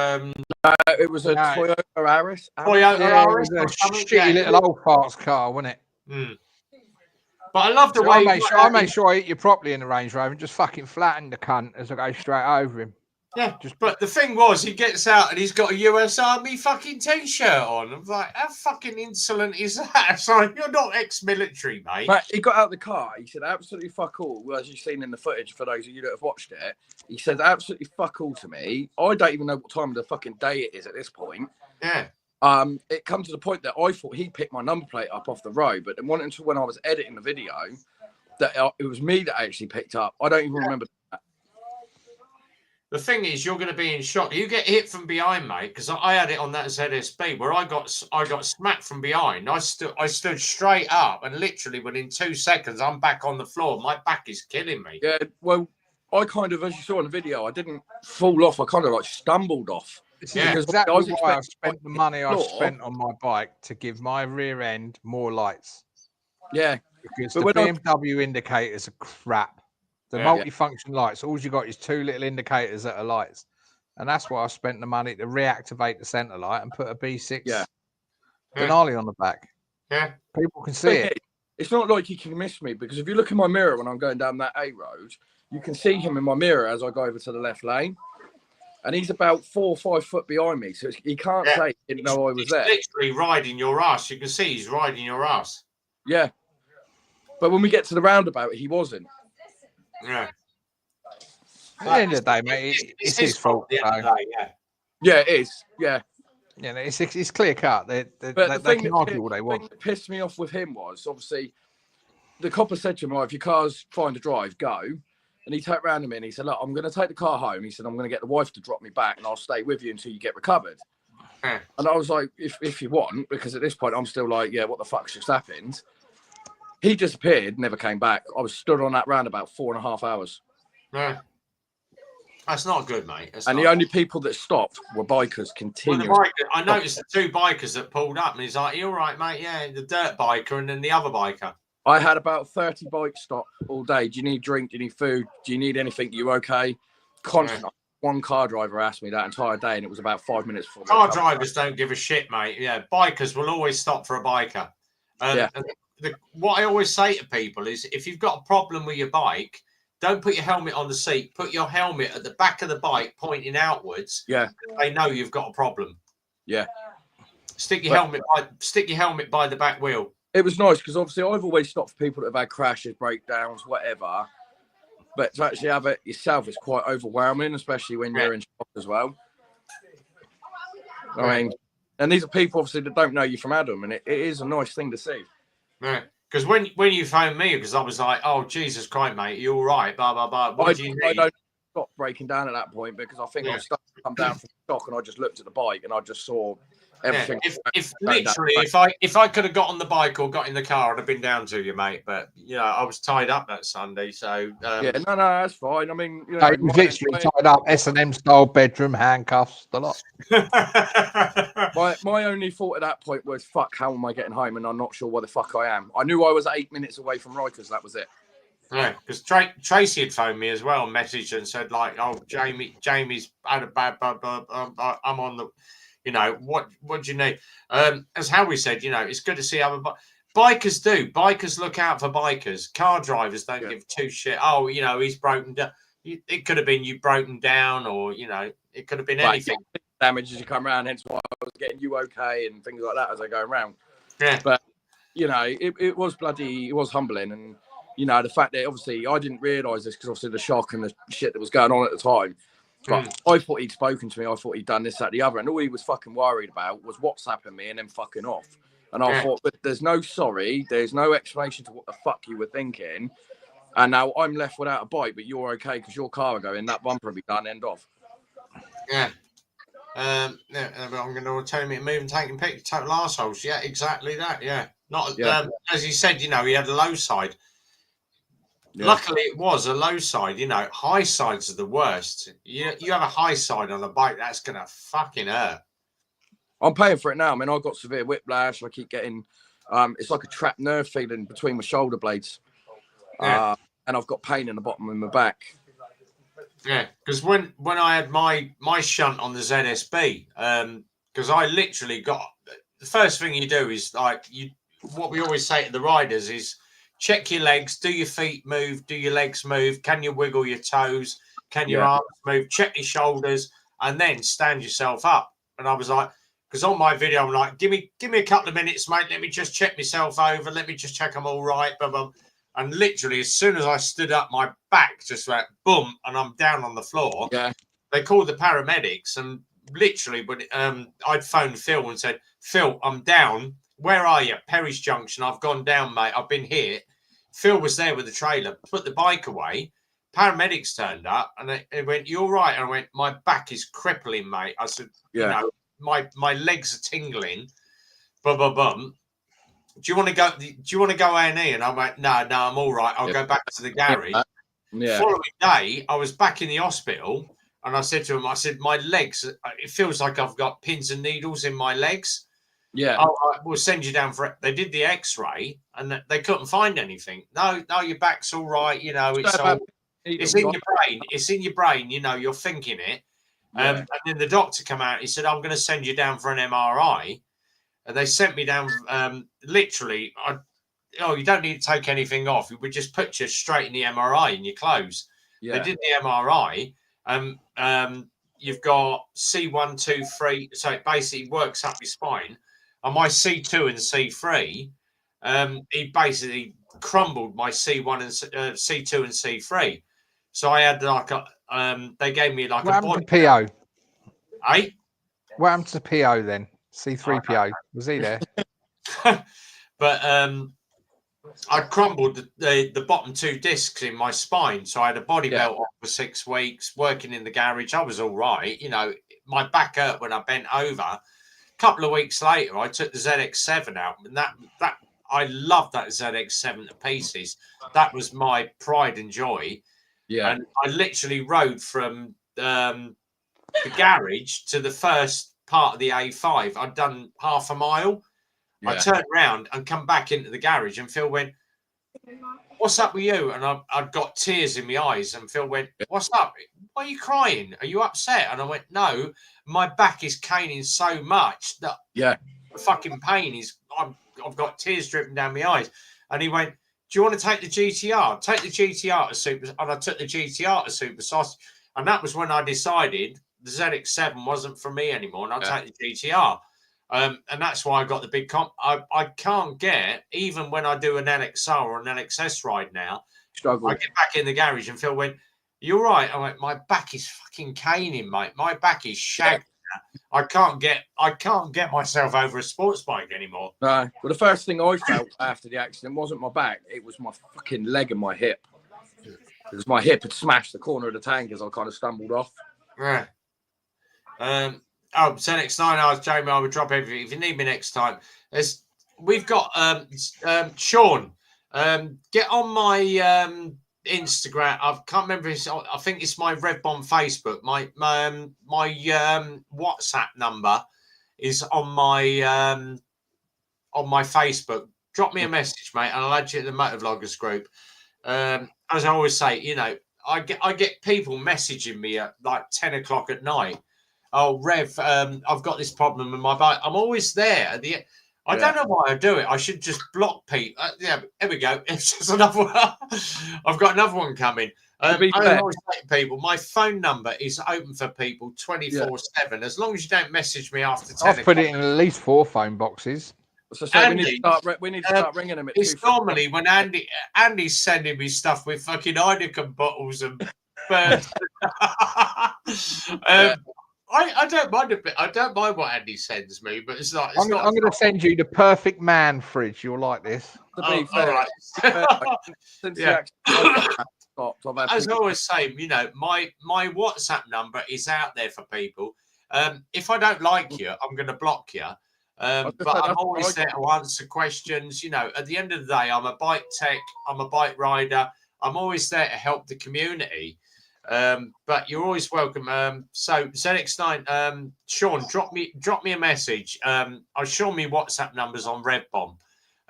it was a Toyota Yaris. It was a shitty little old parts car, wasn't it? Mm. But I love the way I made sure I hit you properly in the Range Rover and just fucking flattened the cunt as I go straight over him. Yeah, but the thing was, he gets out and he's got a US Army fucking T-shirt on. I'm like, how fucking insolent is that? It's like, you're not ex-military, mate. But he got out of the car. He said, absolutely fuck all. Well, as you've seen in the footage, for those of you that have watched it, he said, absolutely fuck all to me. I don't even know what time of the fucking day it is at this point. Yeah. It come to the point that I thought he picked my number plate up off the road, but then until when I was editing the video, that it was me that actually picked up. I don't even remember that. The thing is, you're going to be in shock. You get hit from behind, mate, because I had it on that ZSB where I got smacked from behind. I stood straight up, and literally within 2 seconds, I'm back on the floor. My back is killing me. Yeah, well, I kind of, as you saw in the video, I didn't fall off. I kind of like stumbled off. This Yeah. is exactly why I've spent the money I've spent on my bike to give my rear end more lights. Yeah. Because the BMW indicators are crap. The multifunction lights, all you got is 2 little indicators that are lights. And that's why I spent the money to reactivate the centre light and put a B6 Denali on the back. Yeah. People can see it. It's not like you can miss me, because if you look in my mirror when I'm going down that A road, you can see him in my mirror as I go over to the left lane. And he's about 4 or 5 foot behind me. So he can't say he didn't know I was there. He's literally riding your ass. You can see he's riding your ass. Yeah. But when we get to the roundabout, he wasn't. Yeah. At the end of the day, mate, it's his fault. Yeah, it is. Yeah. Yeah, it's clear cut. They can argue what they want. The thing that pissed me off with him was, obviously, the copper said to him, if your car's fine to drive, go. And he turned around to me and he said, look, I'm going to take the car home. He said, I'm going to get the wife to drop me back and I'll stay with you until you get recovered. And I was like, if you want, because at this point, I'm still like, yeah, what the fuck's just happened? He disappeared, never came back. I was stood on that roundabout 4.5 hours. Yeah. That's not good, mate. And the only people that stopped were bikers continuously. Well, I noticed the 2 bikers that pulled up and he's like, you all right, mate? Yeah, the dirt biker and then the other biker. I had about 30 bikes stop all day. Do you need drink? Do you need food? Do you need anything? You okay? Constant. Yeah. One car driver asked me that entire day, and it was about 5 minutes before. Car drivers don't give a shit, mate. Yeah, bikers will always stop for a biker. And what I always say to people is, if you've got a problem with your bike, don't put your helmet on the seat. Put your helmet at the back of the bike, pointing outwards. Yeah, they know you've got a problem. Yeah. Stick your helmet by the back wheel. It was nice because obviously I've always stopped for people that have had crashes, breakdowns, whatever. But to actually have it yourself is quite overwhelming, especially when you're in shock as well. I mean, and these are people obviously that don't know you from Adam, and it is a nice thing to see. Yeah, because when you phoned me, because I was like, "Oh Jesus Christ, mate, you all right?" Blah blah blah. What do you need? I don't stop breaking down at that point because I think I was starting to come down from shock, and I just looked at the bike and I just saw everything. If I could have got on the bike or got in the car, I'd have been down to you, mate. But I was tied up that Sunday, so no, that's fine. I mean, he was literally tied up, S&M style bedroom, handcuffs, the lot. my only thought at that point was, fuck, how am I getting home? And I'm not sure where the fuck I am. I knew I was 8 minutes away from Rikers. That was it. Yeah, because Tracy had phoned me as well, messaged and said like, "Oh, Jamie's had a bad, I'm on the." What do you need? As Howie said, it's good to see other bikers do. Bikers look out for bikers. Car drivers don't give 2 shit. Oh, he's broken down. It could have been you broken down, or it could have been anything. Damage as you come around. Hence why I was getting you okay and things like that as I go around. Yeah, but it was humbling, and the fact that obviously I didn't realise this because obviously the shock and the shit that was going on at the time. But I thought he'd spoken to me. I thought he'd done this, that, the other. And all he was fucking worried about was WhatsApping me and then fucking off. And I thought, but there's no sorry. There's no explanation to what the fuck you were thinking. And now I'm left without a bike, but you're okay because your car will go in. That bumper will be done, end off. Yeah. I'm going to tell me to move and taking pictures, total arseholes. Yeah, exactly that. Yeah. As he said, he had a low side. Yeah. Luckily, it was a low side. High sides are the worst. You have a high side on a bike, that's gonna fucking hurt. I'm paying for it now. I mean, I've got severe whiplash. I keep getting, it's like a trapped nerve feeling between my shoulder blades, and I've got pain in the bottom of my back. Yeah, because when I had my shunt on the ZSB, because I literally got the first thing you do is what we always say to the riders is. Check your legs. Do your feet move? Do your legs move? Can you wiggle your toes? Can your arms move? Check your shoulders, and then stand yourself up. And I was like, because on my video, I'm like, give me a couple of minutes, mate. Let me just check myself over. Let me just check I'm all right. Blah, blah. And literally, as soon as I stood up, my back just went boom, and I'm down on the floor. Yeah. They called the paramedics, and literally, when I'd phoned Phil and said, Phil, I'm down. Where are you? Perry's Junction. I've gone down, mate. I've been hit. Phil was there with the trailer, put the bike away, paramedics turned up and they went, "You're right." And I went, "My back is crippling, mate." I said, "You know, my legs are tingling." Bum bum bum. Do you want to go? Do you want to go A&E? And I'm like, no, I'm all right. I'll go back to the garage. Following day, I was back in the hospital, and I said to him, I said, my legs. It feels like I've got pins and needles in my legs. Yeah. All right, we'll send you down for it. They did the X-ray, and they couldn't find anything. No, your back's all right. You know, it's all. It's in your brain. It's in your brain. You know, you're thinking it. And then the doctor came out. He said, "I'm going to send you down for an MRI." And they sent me down. Literally, you don't need to take anything off. We just put you straight in the MRI in your clothes. Yeah. They did the MRI. You've got C1, 2, 3. So it basically works up your spine. And my C2 and C3, he basically crumbled my C1 and C2 and C3. So I had like they gave me like a body PO. Eh? What happened to PO then? C3PO, was he there? But I crumbled the bottom 2 discs in my spine, so I had a body belt on for 6 weeks, working in the garage. I was all right, you know. My back hurt when I bent over. A couple of weeks later, I took the ZX7 out, and that I loved that ZX7 to pieces. That was my pride and joy. Yeah, and I literally rode from the garage to the first part of the A5. I'd done half a mile. I turned around and come back into the garage, and Phil went, "What's up with you?" And I'd got tears in my eyes, and Phil went, "What's up? Why are you crying? Are you upset?" And I went, "No, my back is caning so much that the fucking pain is, I've got tears dripping down my eyes." And he went, "Do you want to take the GTR? Take the GTR to Super." And I took the GTR to Super Sauce. And that was when I decided the ZX7 wasn't for me anymore, and I'll take the GTR. And that's why I got the big comp. I can't get, even when I do an LXR or an LXS ride now, I get back in the garage and Phil went, "You're right." I went, "My back is fucking caning, mate. My back is shagged. I can't get myself over a sports bike anymore." No. Well, the first thing I felt after the accident wasn't my back. It was my fucking leg and my hip. Because my hip had smashed the corner of the tank as I kind of stumbled off. Yeah. So next 9 hours, Jamie, I would drop everything. If you need me next time, we've got Sean. Get on my Instagram. I can't remember. I think it's my Red Bomb Facebook. My WhatsApp number is on my Facebook. Drop me a message, mate, and I'll add you to the Motovloggers group. As I always say, you know, I get people messaging me at like 10 o'clock at night. "Oh, Rev, I've got this problem with my bike." I'm always there. I don't know why I do it. I should just block people. Here we go. It's just another one. I've got another one coming. I always say to people, my phone number is open for people 24/7. As long as you don't message me after 10 I've put it in at least 4 phone boxes. So we need to start ringing them. It's normally when Andy's sending me stuff with fucking Heineken bottles and birds. I don't mind a bit. I don't mind what Andy sends me, but it's not. I'm going to send you the perfect man fridge. You'll like this. All right. As I always say, you know, my WhatsApp number is out there for people. If I don't like you, I'm going to block you. But I'm always there to answer questions. You know, at the end of the day, I'm a bike tech. I'm a bike rider. I'm always there to help the community. But you're always welcome. So ZX9, Sean, drop me a message. I'll show me WhatsApp numbers on Red Bomb.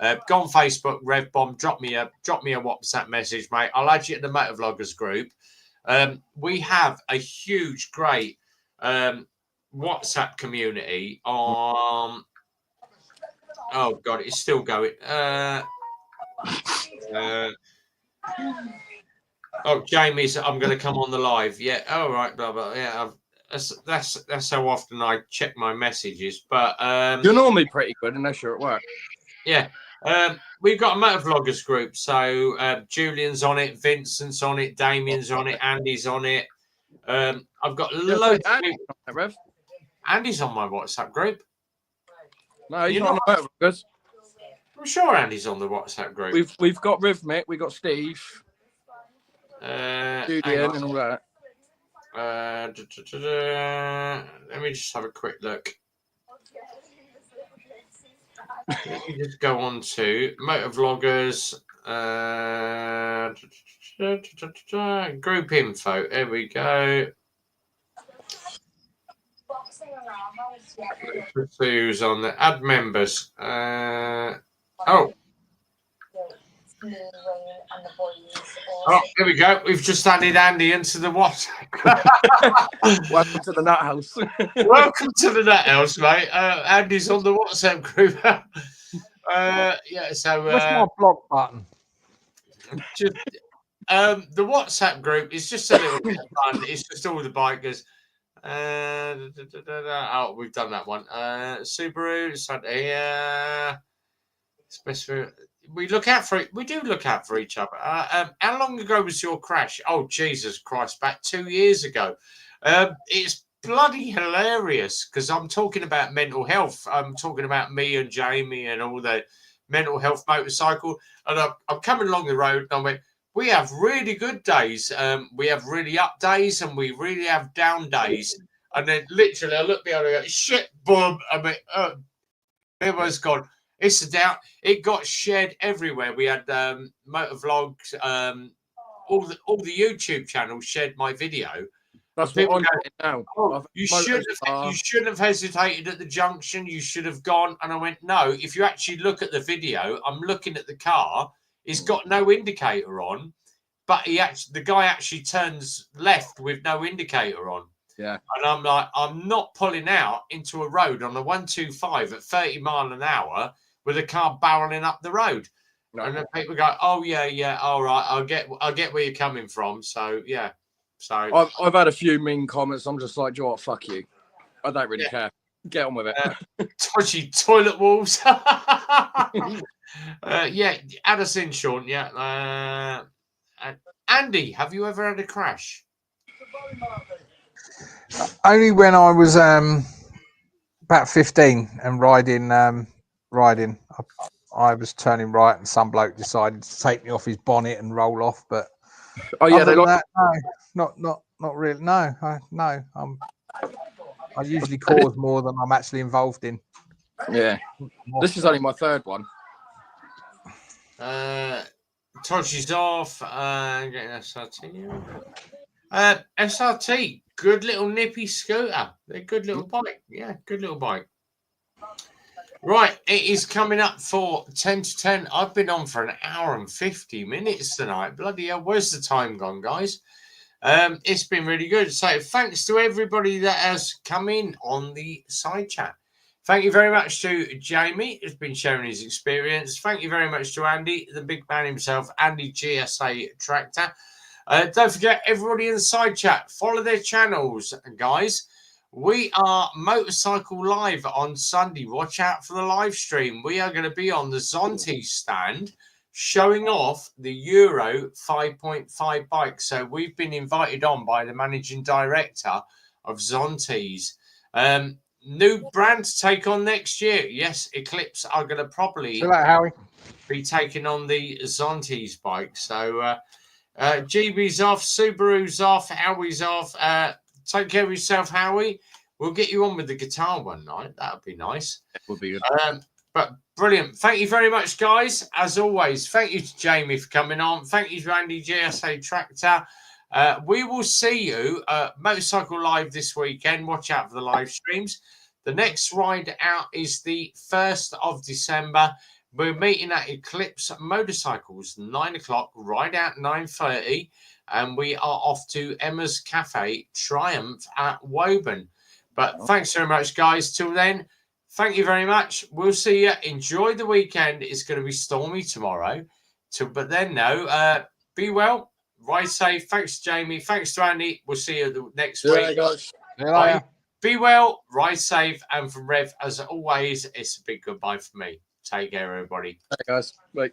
Go on Facebook, Rev Bomb. Drop me a WhatsApp message, mate. I'll add you to the Motovloggers group. We have a huge, great WhatsApp community on. Oh God, it's still going. Oh, Jamie's. I'm going to come on the live. Yeah. All right. Blah blah. Yeah. That's how often I check my messages. But you're normally pretty good unless you're at work. Yeah. We've got a Motovloggers group. So Julian's on it, Vincent's on it, Damien's on it, Andy's on it. I've got loads of people. Andy's on my WhatsApp group. No, he's not on the Motovloggers. I'm sure Andy's on the WhatsApp group. We've got Rhythmic, we've got Steve. Julian and all that. Let me just have a quick look. Let me just go on to motovloggers. Group info. There we go. Who's on the add members? Oh, here we go. We've just added Andy into the WhatsApp. Welcome to the Nut House. Welcome to the Nut House, mate. Andy's on the WhatsApp group. Yeah, so what's my block button? just the WhatsApp group is just a little bit of fun. It's just all the bikers. Oh, we've done that one. Subaru, we look out for it. We do look out for each other. How long ago was your crash? Oh, Jesus Christ, back 2 years ago. It's bloody hilarious because I'm talking about mental health. I'm talking about me and Jamie and all the mental health motorcycle. And I'm coming along the road and I went, we have really good days. We have really up days and we really have down days. And then literally I look behind and I go, shit, boom. I mean, everyone's gone. It's a doubt. It got shared everywhere. We had motovlogs, all the YouTube channels shared my video. That's what I'm doing now. Oh, you shouldn't have hesitated at the junction. You should have gone. And I went, no. If you actually look at the video, I'm looking at the car. It's got no indicator on, but the guy actually turns left with no indicator on. Yeah. And I'm like, I'm not pulling out into a road on a 125 at 30 mile an hour with a car barreling up the road. No. And then people go, oh yeah, all right, I get where you're coming from. So yeah. So I've had a few mean comments. I'm just like, Joe, fuck you. I don't really care. Get on with it. Dodgy toilet walls. Yeah, add us in, Sean. Yeah. Andy, have you ever had a crash? Only when I was about 15 and riding. I was turning right and some bloke decided to take me off his bonnet and roll off. But oh yeah, other than that, no, not really. No, I usually cause more than I'm actually involved in. Yeah, this is only my third one. Touches off. Getting SRT. SRT, good little nippy scooter. They're good little bike. Yeah, good little bike. Right, it is coming up for 10 to 10. I've been on for an hour and 50 minutes tonight. Bloody hell, where's the time gone, guys? It's been really good. So thanks to everybody that has come in on the side chat. Thank you very much to Jamie, who's been sharing his experience. Thank you very much to Andy, the big man himself, Andy GSA Tractor. Don't forget, everybody in the side chat, follow their channels, guys. We are Motorcycle Live on Sunday. Watch out for the live stream. We are going to be on the Zonti stand showing off the Euro 5.5 bike. So we've been invited on by the managing director of Zonti's. New brand to take on next year. Yes, Eclipse are going to probably be taking on the Zonti's bike. So GB's off, Subaru's off, Howie's off. Take care of yourself, Howie. We'll get you on with the guitar one night. That would be nice. It would be good. But brilliant. Thank you very much, guys. As always, thank you to Jamie for coming on. Thank you to Andy GSA Tractor. We will see you Motorcycle Live this weekend. Watch out for the live streams. The next ride out is the 1st of December. We're meeting at Eclipse Motorcycles, 9 o'clock, ride out 9:30. And we are off to Emma's Cafe Triumph at Woburn. But thanks very much, guys. Till then, thank you very much. We'll see you. Enjoy the weekend. It's going to be stormy tomorrow. But then, no, be well. Ride safe. Thanks, Jamie. Thanks to Andy. We'll see you next week. Guys. Bye. Be well. Ride safe. And from Rev, as always, it's a big goodbye for me. Take care, everybody. Hey, guys. Bye.